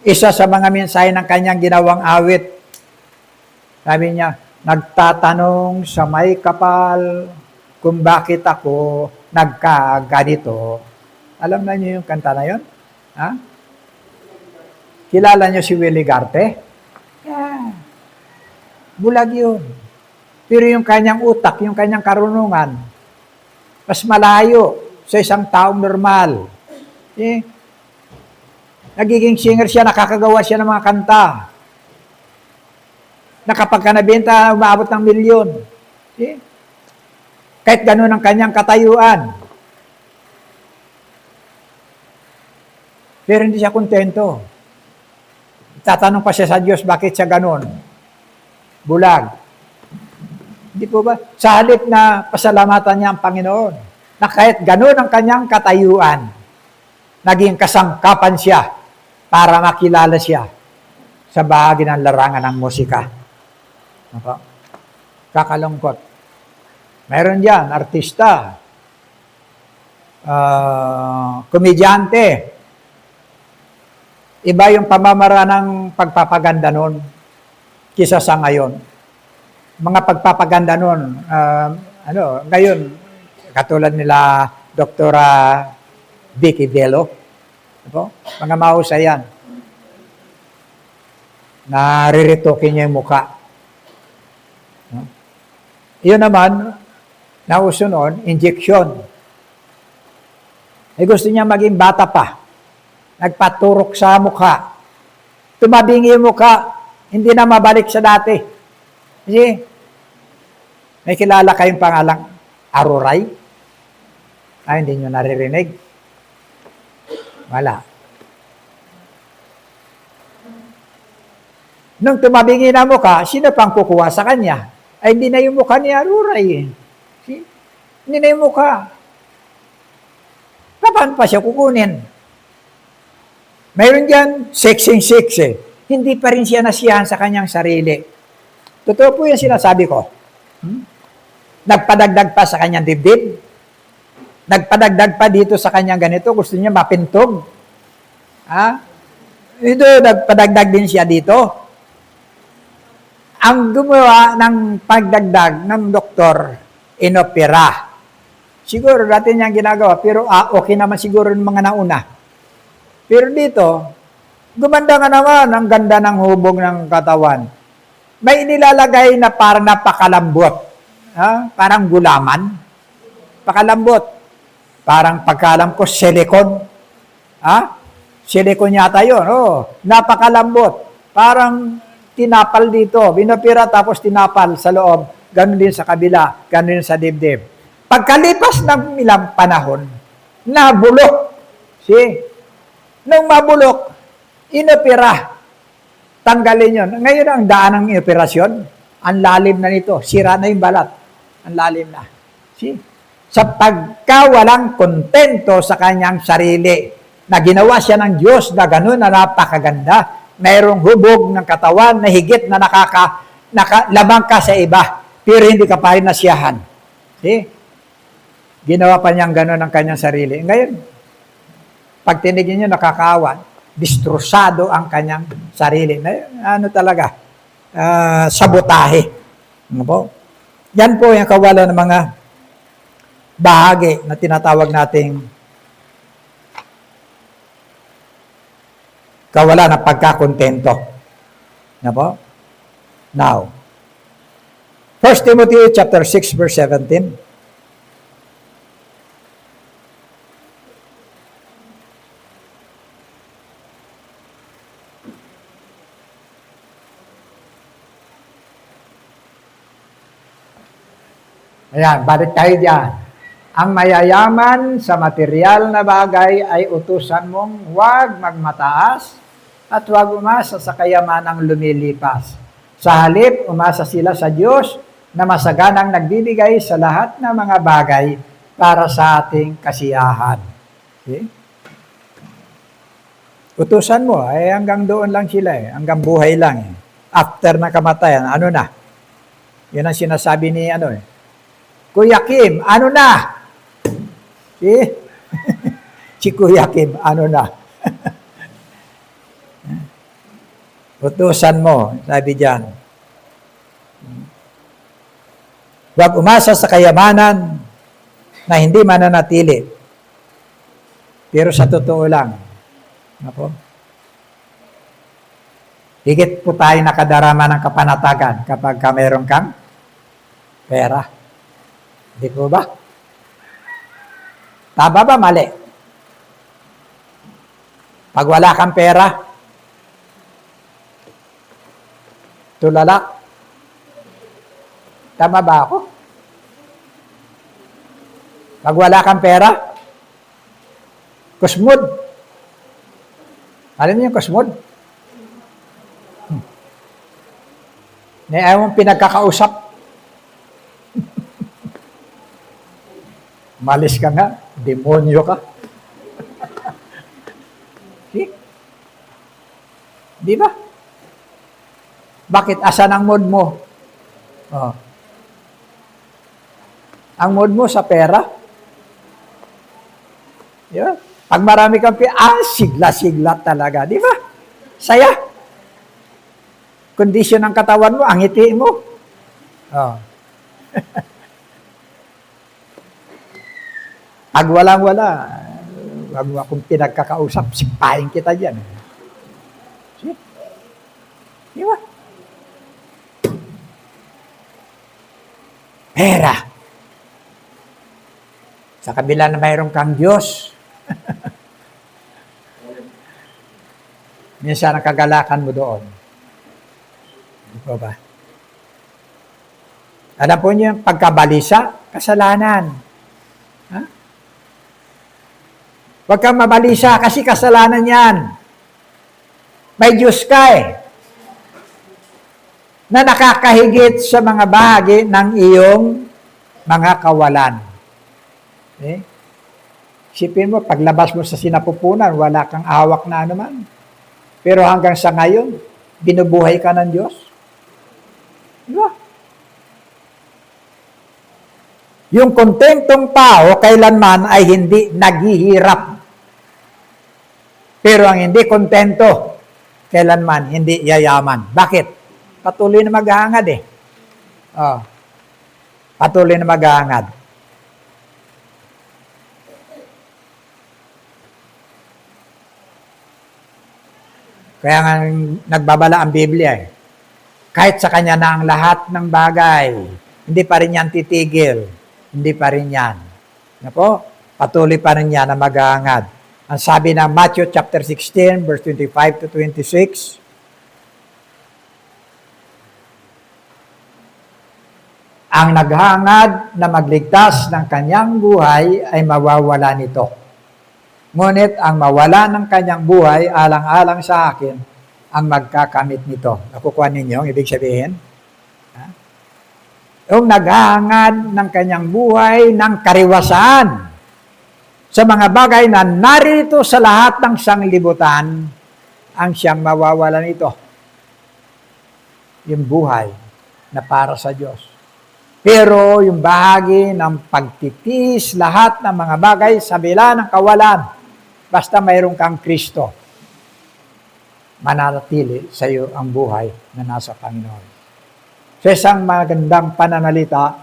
A: Isa sa mga mensahe ng kanyang ginawang awit. Sabi niya, nagtatanong sa may kapal kung bakit ako nagkaganito. Alam na niyo yung kanta na yun? Ha? Kilala niyo si Willie Garte? Yeah. Bulag yun. Pero yung kanyang utak, yung kanyang karunungan, mas malayo sa isang taong normal. Nagiging singer siya, nakakagawa siya ng mga kanta. Na kapag ka nabenta, umaabot ng milyon. Kahit ganun ang kanyang katayuan. Pero hindi siya kontento. Tatanong pa siya sa Diyos, bakit siya ganun? Bulag. Hindi po ba? Sa halip na pasalamatan niya ang Panginoon, na kahit ganun ang kanyang katayuan, naging kasangkapan siya para makilala siya sa bahagi ng larangan ng musika. Kakalungkot. Meron dyan, artista, komedyante. Iba yung pamamaraan ng pagpapaganda noon kisa sa ngayon. Mga pagpapaganda noon, ngayon, katulad nila Dr. Vicky Bello, mga mahusay yan. Nariritokin niya yung mukha. Iyon naman, nauso noon, injection. Gusto niya maging bata pa. Nagpaturok sa mukha. Tumabingi yung mukha, hindi na mabalik sa dati. Kasi, may kilala kayong pangalang Aruray? Hindi nyo naririnig. Wala. Nung tumabingi na mukha, sino pang kukuha sa kanya? Ay, hindi na yung mukha ni Aruray. See? Hindi na yung mukha. Paano pa siya kukunin? Mayroon dyan, sexing. Hindi pa rin siya nasiyahan sa kanyang sarili. Totoo po yung sinasabi ko. Nagpadagdag pa sa kanyang dibdib. Nagpadagdag pa dito sa kanyang ganito. Gusto niya mapintog. Ito, nagpadagdag din siya dito. Ang gumawa ng pagdagdag ng doktor, inopera. Siguro dati niyang ginagawa, pero okay naman siguro ng mga nauna. Pero dito, gumanda nga naman ang ganda ng hubog ng katawan. May inilalagay na parang napakalambot. Parang gulaman. Pakalambot. Parang pagkalam ko, silicone. Silicone yata yun. Napakalambot. Parang tinapal dito. Binopera tapos tinapal sa loob. Ganon din sa kabila. Ganon din sa dibdib. Pagkalipas ng ilang panahon, nabulok. See? Nung mabulok, inopera. Tanggalin yun. Ngayon ang daan ng operasyon, ang lalim na nito. Sira na yung balat. Ang lalim na. See? Sa pagkawalang kontento sa kanyang sarili, na ginawa siya ng Diyos na gano'n na napakaganda, mayroong hubog ng katawan na higit na nakalabang ka sa iba, pero hindi ka pa rin nasiyahan. See? Ginawa pa niyang gano'n ang kanyang sarili. Ngayon, pag tinigin niyo, nakakaawa, distrusado ang kanyang sarili. Ano talaga? Sabotahe. Ano po? Yan po yung kawalan ng mga bahagi na tinatawag nating kawalan ng pagkakontento. Ano po? Now, 1 Timothy chapter 6 verse 17. Ayan, balik tayo dyan. Ang mayayaman sa material na bagay ay utusan mong huwag magmataas at huwag umasa sa kayamanang lumilipas. Sa halip, umasa sila sa Diyos na masaganang nagbibigay sa lahat ng mga bagay para sa ating kasiyahan. Okay? Utusan mo, hanggang doon lang sila hanggang buhay lang After na kamatayan, ano na? Yun ang sinasabi ni Kuya Kim, ano na? Si Kuya Kim, ano na? Utusan mo, sabi diyan. Huwag umasa sa kayamanan na hindi mananatili. Pero sa totoo lang, higit po tayo nakadarama ng kapanatagan kapag mayroon kang pera. Di po ba? Tama ba? Mali. Pag wala kang pera, tulala. Tama ba ako? Pag wala kang pera, kusmod. Alam niyo yung kusmod? Ayaw mong pinagkakausap. Malis ka nga, demonyo ka. Di ba? Bakit? Asan ang mood mo? Ang mood mo sa pera? Di ba? Pag marami kang pera, sigla-sigla talaga. Di ba? Saya. Kondisyon ng katawan mo, ang ngiti mo. Pag walang-wala, wag mo akong pinagkakausap, sipahin kita dyan. Di ba? Pera. Sa kabila na mayroon kang Diyos, minsan ang kagalakan mo doon. Di ba? Alam po niyo, pagkabalisa, kasalanan. Huwag kang mabalisa kasi kasalanan yan. May Diyos ka na nakakahigit sa mga bahagi ng iyong mga kawalan. Okay? Isipin mo, paglabas mo sa sinapupunan, wala kang hawak na anuman. Pero hanggang sa ngayon, binubuhay ka ng Diyos. Diba? Yung kontentong tao, kailanman ay hindi naghihirap. Pero ang hindi kontento, kailanman hindi yayaman. Bakit? Patuloy na maghahangad eh. Oh. Patuloy na maghahangad. Kaya nga nagbabala ang Biblia eh. Kahit sa kanya na ang lahat ng bagay, hindi pa rin yan titigil. Hindi pa rin yan. Patuloy pa rin yan na maghahangad. Ang sabi ng Matthew chapter 16, verse 25 to 26, ang naghangad na magligtas ng kanyang buhay ay mawawala nito. Ngunit ang mawala ng kanyang buhay, alang-alang sa akin, ang magkakamit nito. Nakukuha ninyo, ibig sabihin? Yung naghahangad ng kanyang buhay ng kariwasan sa mga bagay na narito sa lahat ng sanglibutan, ang siyang mawawala nito. Yung buhay na para sa Diyos. Pero yung bahagi ng pagtitis, lahat ng mga bagay sa bila ng kawalan, basta mayroon kang Kristo, mananatili sa iyo ang buhay na nasa Panginoon. Sa isang magandang pananalita,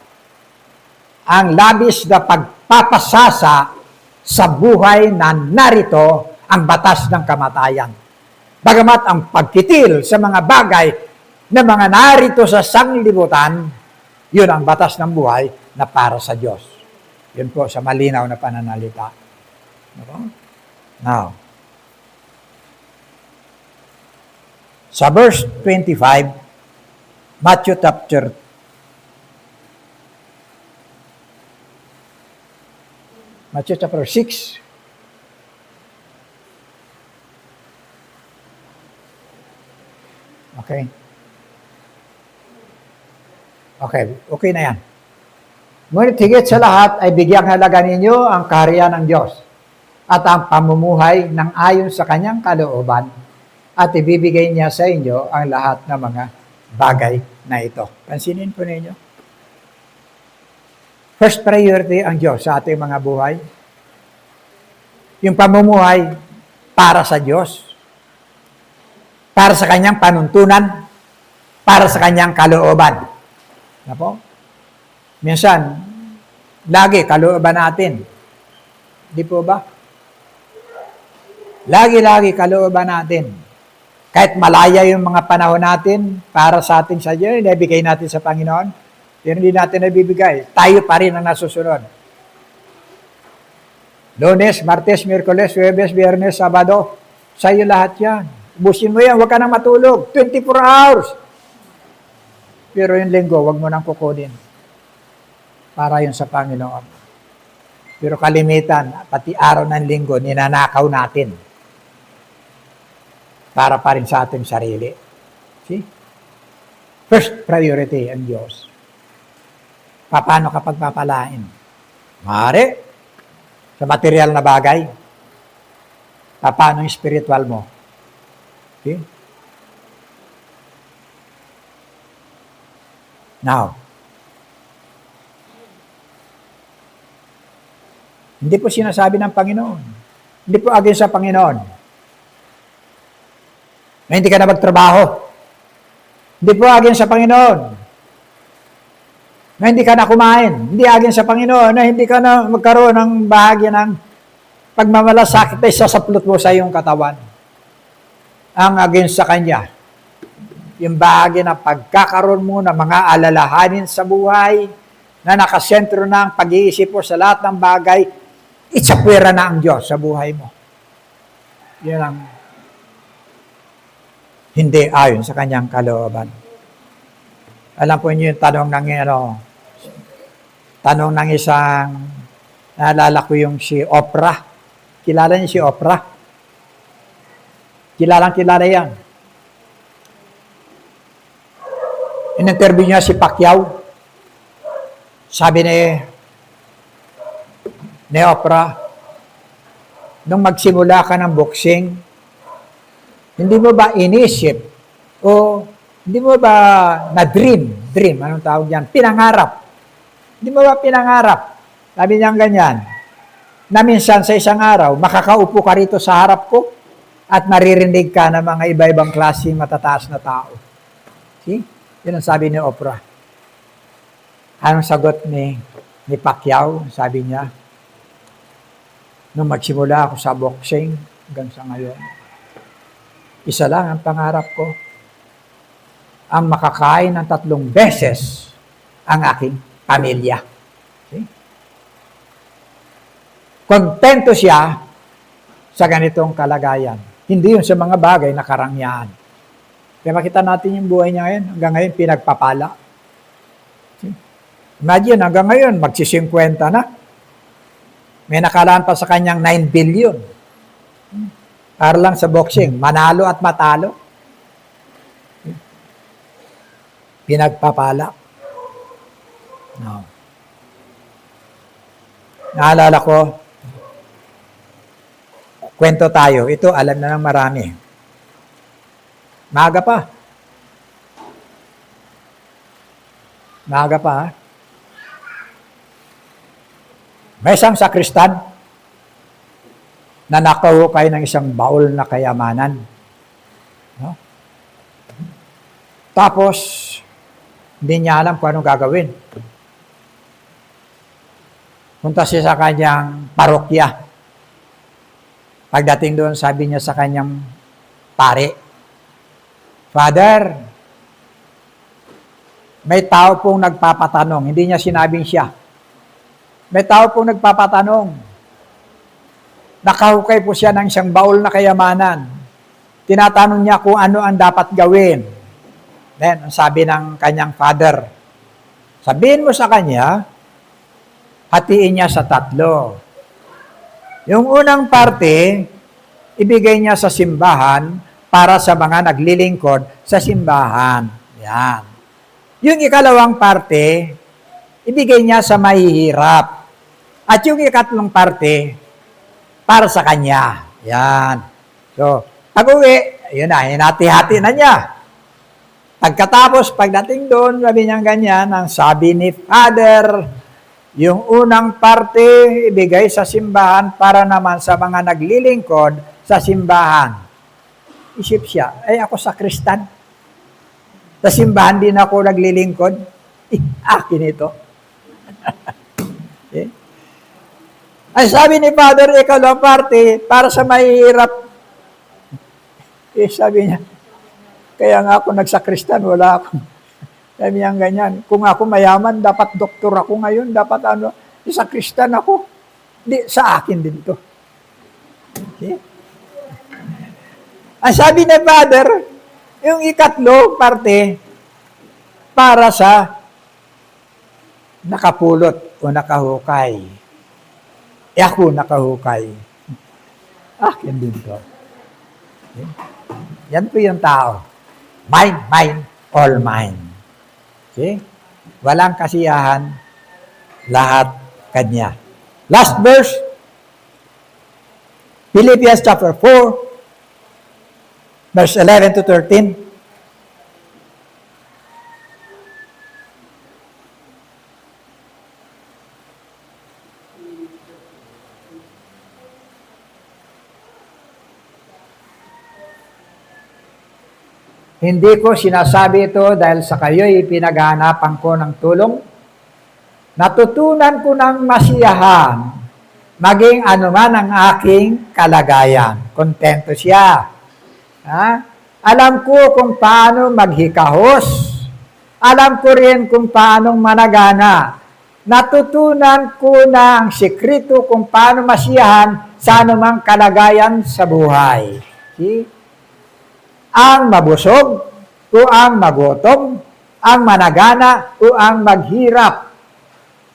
A: ang labis na pagpapasasa sa buhay na narito ang batas ng kamatayan. Bagamat ang pagkitil sa mga bagay na mga narito sa sanglibutan, yun ang batas ng buhay na para sa Diyos. Yun po sa malinaw na pananalita. Now, sa verse 25, Matthew chapter 6. Okay. Okay na yan. Ngunit higit sa lahat ay bigyang halaga ninyo ang kaharian ng Diyos at ang pamumuhay ng ayon sa kanyang kalooban at ibibigay niya sa inyo ang lahat ng mga bagay na ito. Pansinin po ninyo. First priority ang Diyos sa ating mga buhay. Yung pamumuhay para sa Diyos. Para sa kanyang panuntunan. Para sa kanyang kalooban. Na po? Minsan, lagi kalooban natin. Di po ba? Lagi-lagi kalooban natin. Kahit malaya yung mga panahon natin para sa atin sa Diyos, nabigay natin sa Panginoon, pero hindi natin nabibigay. Tayo pa rin ang nasusunod. Lunes, Martes, Miyerkules, Huwebes, Biyernes, Sabado, sa'yo lahat yan. Ubusin mo yan, huwag ka nang matulog. 24 hours. Pero yung linggo, huwag mo nang kukunin. Para yun sa Panginoon. Pero kalimitan, pati araw ng linggo, ninanakaw natin. Para pa rin sa ating sarili. See? First priority ang Diyos. Paano kapag papalain? Maaari. Sa material na bagay. Paano yung spiritual mo? See? Now, hindi po sinasabi ng Panginoon. Hindi po against sa Panginoon. Na hindi ka na magtrabaho. Hindi po against sa Panginoon. Na hindi ka na kumain. Hindi against sa Panginoon. Na hindi ka na magkaroon ng bahagi ng pagmamalasakit ay sasaplot mo sa iyong katawan. Ang against sa Kanya. Yung bahagi ng pagkakaroon mo ng mga alalahanin sa buhay na nakasentro na ang pag-iisip mo sa lahat ng bagay, itsapwera na ang Diyos sa buhay mo. Yan ang hindi ayon sa kanyang kalooban. Alam po niyo yung tanong ng isang, naalala ko yung si Oprah. Kilala niyo si Oprah? Kilala yan. In-interview niya si Pacquiao. Sabi ni Oprah, nung magsimula ka ng boxing, hindi mo ba inisip o hindi mo ba na-dream, anong tawag yan? Pinangarap. Hindi mo ba pinangarap? Sabi niya ganyan, na minsan sa isang araw, makakaupo ka rito sa harap ko at maririnig ka ng mga iba-ibang klaseng matataas na tao. See? Yun ang sabi ni Oprah. Anong sagot ni Pacquiao? Sabi niya, nung magsimula ako sa boxing hanggang sa ngayon, isa lang ang pangarap ko, ang makakain ng 3 beses ang aking pamilya. Okay? Kontento siya sa ganitong kalagayan. Hindi yun sa mga bagay na karangyaan. Kaya makita natin yung buhay niya ngayon. Hanggang ngayon, pinagpapala. Okay? Imagine, hanggang ngayon, magsi-50 na. May nakalaan pa sa kanyang 9 billion. Para lang sa boxing, manalo at matalo. Pinagpapala. No. Naalala ko, kwento tayo. Ito, alam na ng marami. Maaga pa. Maaga pa, ha? May isang sakristan na nakahukay ng isang baul na kayamanan. No? Tapos, hindi niya alam kung anong gagawin. Punta siya sa kanyang parokya. Pagdating doon, sabi niya sa kanyang pare, Father, may tao pong nagpapatanong. Hindi niya sinabing siya. May tao pong nagpapatanong. Nakahukay po siya ng isang baul na kayamanan. Tinatanong niya kung ano ang dapat gawin. Then, ang sabi ng kanyang father, sabihin mo sa kanya, hatiin niya sa 3. Yung unang parte, ibigay niya sa simbahan para sa mga naglilingkod sa simbahan. Yan. Yung ikalawang parte, ibigay niya sa mahihirap. At yung ikatlong parte, para sa kanya. Yan. So, pag-uwi, yun na, hinati-hati na niya. Pagkatapos, pagdating doon, sabi niya ganyan, ang sabi ni Father, yung unang parte, ibigay sa simbahan para naman sa mga naglilingkod sa simbahan. Isip siya, ay ako sakristan. Sa simbahan din ako naglilingkod. Akin ito. Okay? Ay sabi ni Father, ikalawang parte, para sa mahihirap. Sabi niya, kaya nga ako nagsakristan, wala akong. Sabi niya ganyan, kung ako mayaman, dapat doktor ako ngayon, dapat sakristan ako. Di, sa akin din to. Okay? Ang sabi ni Father, yung ikatlo parte, para sa nakapulot o nakahukay. Ako nakahukay. Akin din to. Okay? Yan po yung tao. Mine, all mine. Okay? Walang kasiyahan, lahat kanya. Last verse, Philippians chapter 4, verse 11 to 13. Hindi ko sinasabi ito dahil sa kayo'y pinaghahanapan ko ng tulong. Natutunan ko ng masiyahan, maging anuman ang aking kalagayan. Kontento siya. Ha? Alam ko kung paano maghikahos. Alam ko rin kung paano managana. Natutunan ko na ang sekreto kung paano masiyahan sa anumang kalagayan sa buhay. See? Ang mabusog o ang magutom, ang managana o ang maghirap.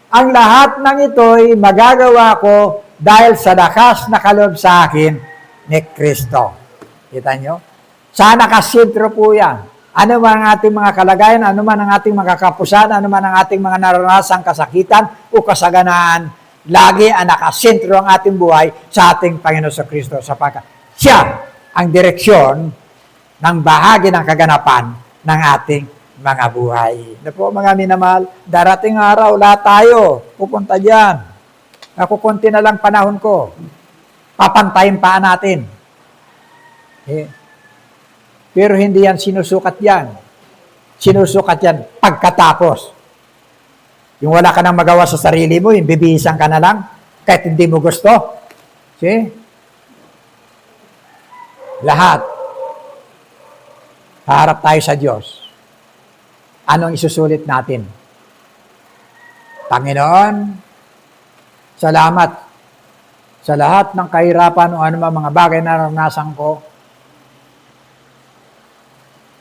A: Ang lahat ng ito'y magagawa ko dahil sa lakas na kaloob sa akin ni Kristo. Kita nyo? Sa nakasentro po yan. Ano man ang ating mga kalagayan, ano man ang ating mga kapusan, ano man ang ating mga naranasang kasakitan o kasaganaan, lagi ang nakasentro ang ating buhay sa ating Panginoon sa Kristo sapagkat siya ang direksyon ng bahagi ng kaganapan ng ating mga buhay. Na po mga minamahal, darating araw, lahat tayo pupunta dyan. Nakukunti na lang panahon ko. Papantayin pa natin. Pero hindi yan sinusukat yan. Sinusukat yan pagkatapos. Yung wala ka nang magawa sa sarili mo, yung bibihisan ka na lang, kahit hindi mo gusto. See? Lahat. Harap tayo sa Diyos. Anong isusulit natin? Panginoon, salamat sa lahat ng kahirapan o anumang mga bagay na naranasan ko.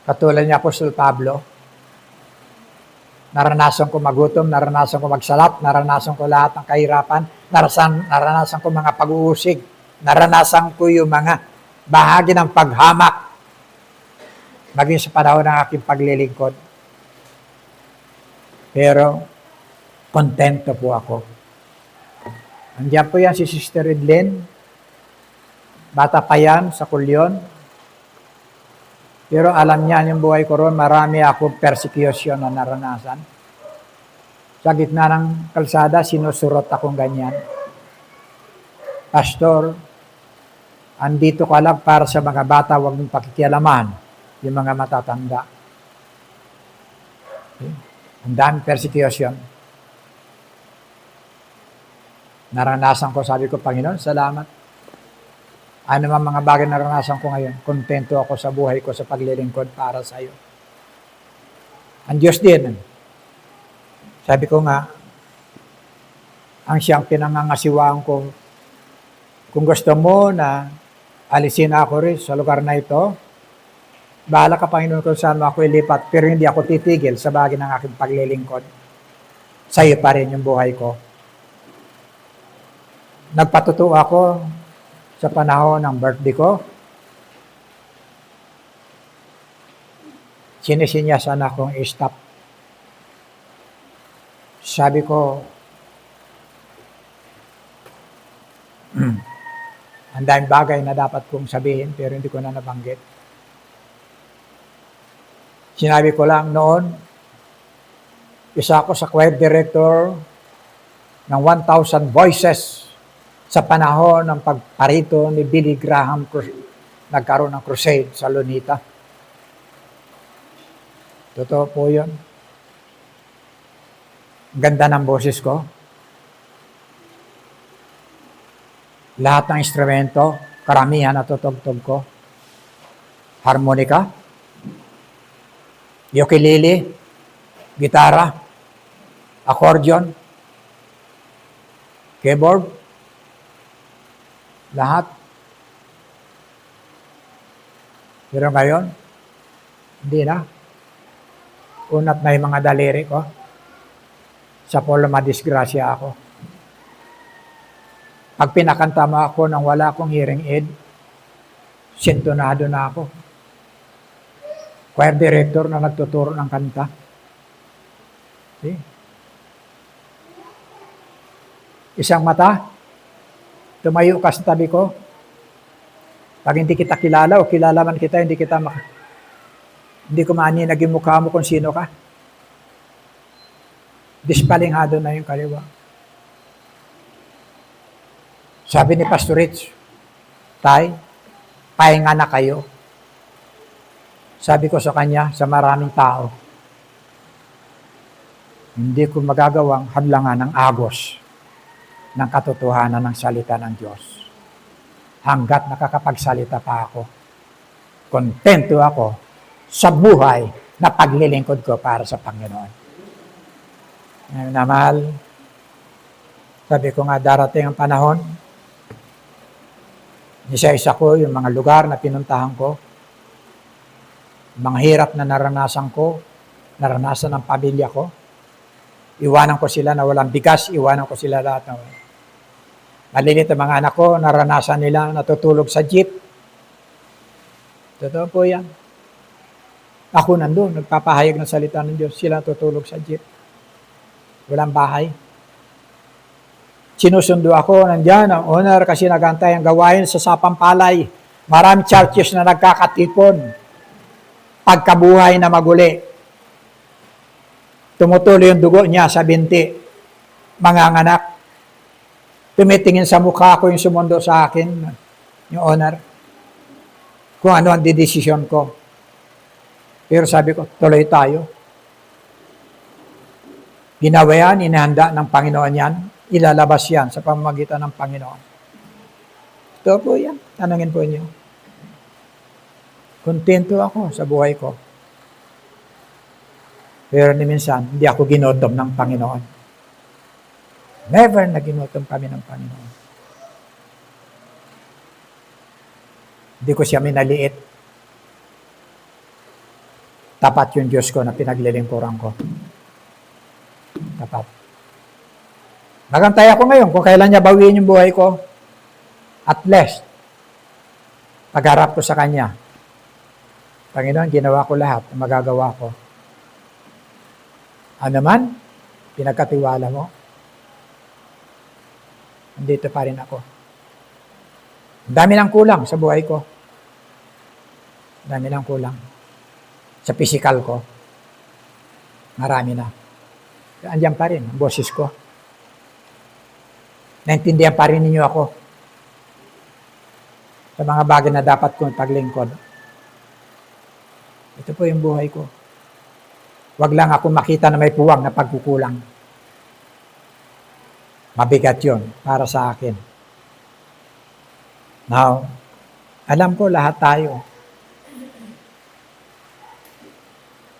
A: Katulad ni Apostol Pablo, naranasan ko magutom, naranasan ko magsalap, naranasan ko lahat ng kahirapan, naranasan ko mga pag-uusig, naranasan ko yung mga bahagi ng paghamak, maging sa panahon ng aking paglilingkod. Pero, kontento po ako. Andiyan po yan si Sister Edlyn, bata pa yan sa Kulyon. Pero alam niya yung buhay ko ron, marami akong persecution na naranasan. Sa gitna ng kalsada, sinusurot akong ganyan. Pastor, andito ka lang para sa mga bata, huwag mong pakikialaman yung mga matatanda. Okay? Ang daming persecution. Naranasan ko, sabi ko, Panginoon, salamat. Ano man mga bagay na naranasan ko ngayon, kontento ako sa buhay ko sa paglilingkod para sa iyo. Ang Diyos din. Sabi ko nga, ang siyang pinangangasiwaan ko, kung gusto mo na alisin ako rin sa lugar na ito, bahala ka, Panginoon, kung saan mo ako ilipat, pero hindi ako titigil sa bagay ng aking paglilingkod. Sa iyo pa rin yung buhay ko. Nagpatutuo ako sa panahon ng birthday ko. Sinisinyasan akong i-stop. Sabi ko, ang daming bagay na dapat kong sabihin pero hindi ko na nabanggit. Sinabi ko lang noon, isa ako sa choir director ng 1,000 Voices sa panahon ng pagparito ni Billy Graham, nagkaroon ng crusade sa Lunita. Totoo po yun. Ganda ng boses ko. Lahat ng instrumento, karamihan na tutugtog ko. Harmonica, ukulele, gitara, accordion, keyboard, lahat. Pero ngayon, hindi na. Unat na yung mga daliri ko. Sa polo madisgrasya ako. Pag pinakanta mo ako nang wala akong hearing aid, sintonado na ako. Choir director na nagtuturo ng kanta. See? Isang mata, tumayo ka sa tabi ko. Pag hindi kita kilala o kilala man kita, hindi ko maani naging mukha mo kung sino ka. Dispalinghado na yung kaliwa. Sabi ni Pastor Rich, Tay, pahinga na kayo. Sabi ko sa kanya, sa maraming tao, hindi ko magagawang hadlangan ng agos ng katotohanan ng salita ng Diyos. Hanggat nakakapagsalita pa ako, kontento ako sa buhay na paglilingkod ko para sa Panginoon. Ngayon na mahal, sabi ko nga darating ang panahon, isa-isa ko yung mga lugar na pinuntahan ko, mga hirap na naranasan ko, naranasan ng pamilya ko, iwanan ko sila na walang bigas, iwanan ko sila lahat na walang. Malilit ang mga anak ko, naranasan nila natutulog sa jeep. Totoo po yan. Ako nandun, nagpapahayag ng salita ng Diyos. Sila tutulog sa jeep. Walang bahay. Sinusundo ako, nandyan ang owner kasi nagantay ang gawain sa Sapampalay. Marami churches na nagkakatipon. Pagkabuhay na maguli. Tumutuloy yung dugo niya sa binti. Mga anak. Tumitingin sa mukha ko yung sumundo sa akin, yung owner. Kung ano ang didesisyon ko. Pero sabi ko, tuloy tayo. Ginawa yan, inihanda ng Panginoon yan. Ilalabas yan sa pamamagitan ng Panginoon. Ito po yan. Tanungin po niyo. Kontento ako sa buhay ko. Pero minsan, hindi ako ginutom ng Panginoon. Never na ginutom kami ng Panginoon. Hindi ko siya minaliit. Tapat yung Diyos ko na pinaglilingkuran ko. Tapat. Nagantay ako ngayon kung kailan niya bawiin yung buhay ko. At least, pagharap ko sa Kanya. Panginoon, ginawa ko lahat na magagawa ko. Ano man, pinagkatiwala mo, andito pa rin ako. Ang dami ng kulang sa buhay ko. Ang dami ng kulang. Sa physical ko. Marami na. Andiyan pa rin ang boses ko. Naintindihan pa rin ninyo ako sa mga bagay na dapat kong paglingkod. Ito po yung buhay ko. Wag lang ako makita na may puwang na pagkukulang. Mabigat yun para sa akin. Now, alam ko lahat tayo.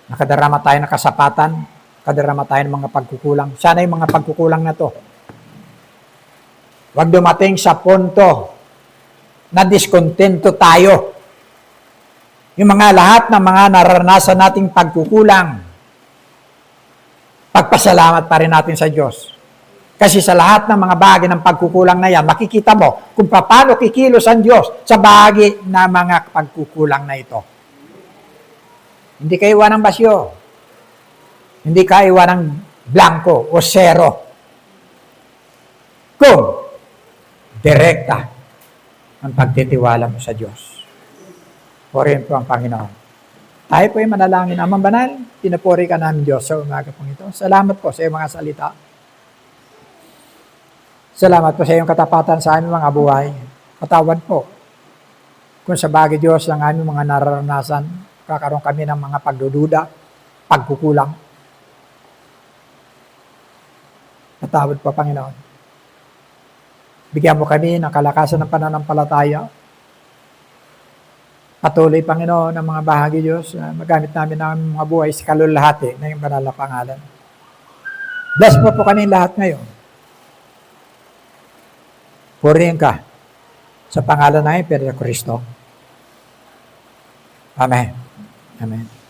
A: Nakadarama tayo ng kasapatan, nakadarama tayo ng mga pagkukulang. Sana yung mga pagkukulang na to. Wag dumating sa punto na diskontento tayo. Yung mga lahat ng mga naranasan nating pagkukulang, pagpasalamat pa rin natin sa Diyos. Kasi sa lahat ng mga bagay ng pagkukulang na yan, makikita mo kung paano kikilos ang Diyos sa bagay na mga pagkukulang na ito. Hindi ka iwan ng basyo. Hindi ka iwan ng blanco o zero. Kung direkta ang pagtitiwala mo sa Diyos. Purihin po ang Panginoon. Tayo po ay manalangin. Amang banal, pinupuri ka namin Diyos sa umaga pong ito. Salamat po sa iyong mga salita. Salamat po sa iyong katapatan sa aming mga buhay. Patawad po. Kung sa bagay Diyos ang aming mga nararanasan, kakaroon kami ng mga pagdududa, pagkukulang. Patawad po, Panginoon. Bigyan mo kami ng kalakasan ng pananampalataya. Patuloy, Panginoon, ng mga bahagi Diyos, magamit namin ang mga buhay sa kalulahati na yung banal na pangalan. Bless mo po kami lahat ngayon. Purihin ka sa pangalan ng Pedro Cristo. Amen. Amen.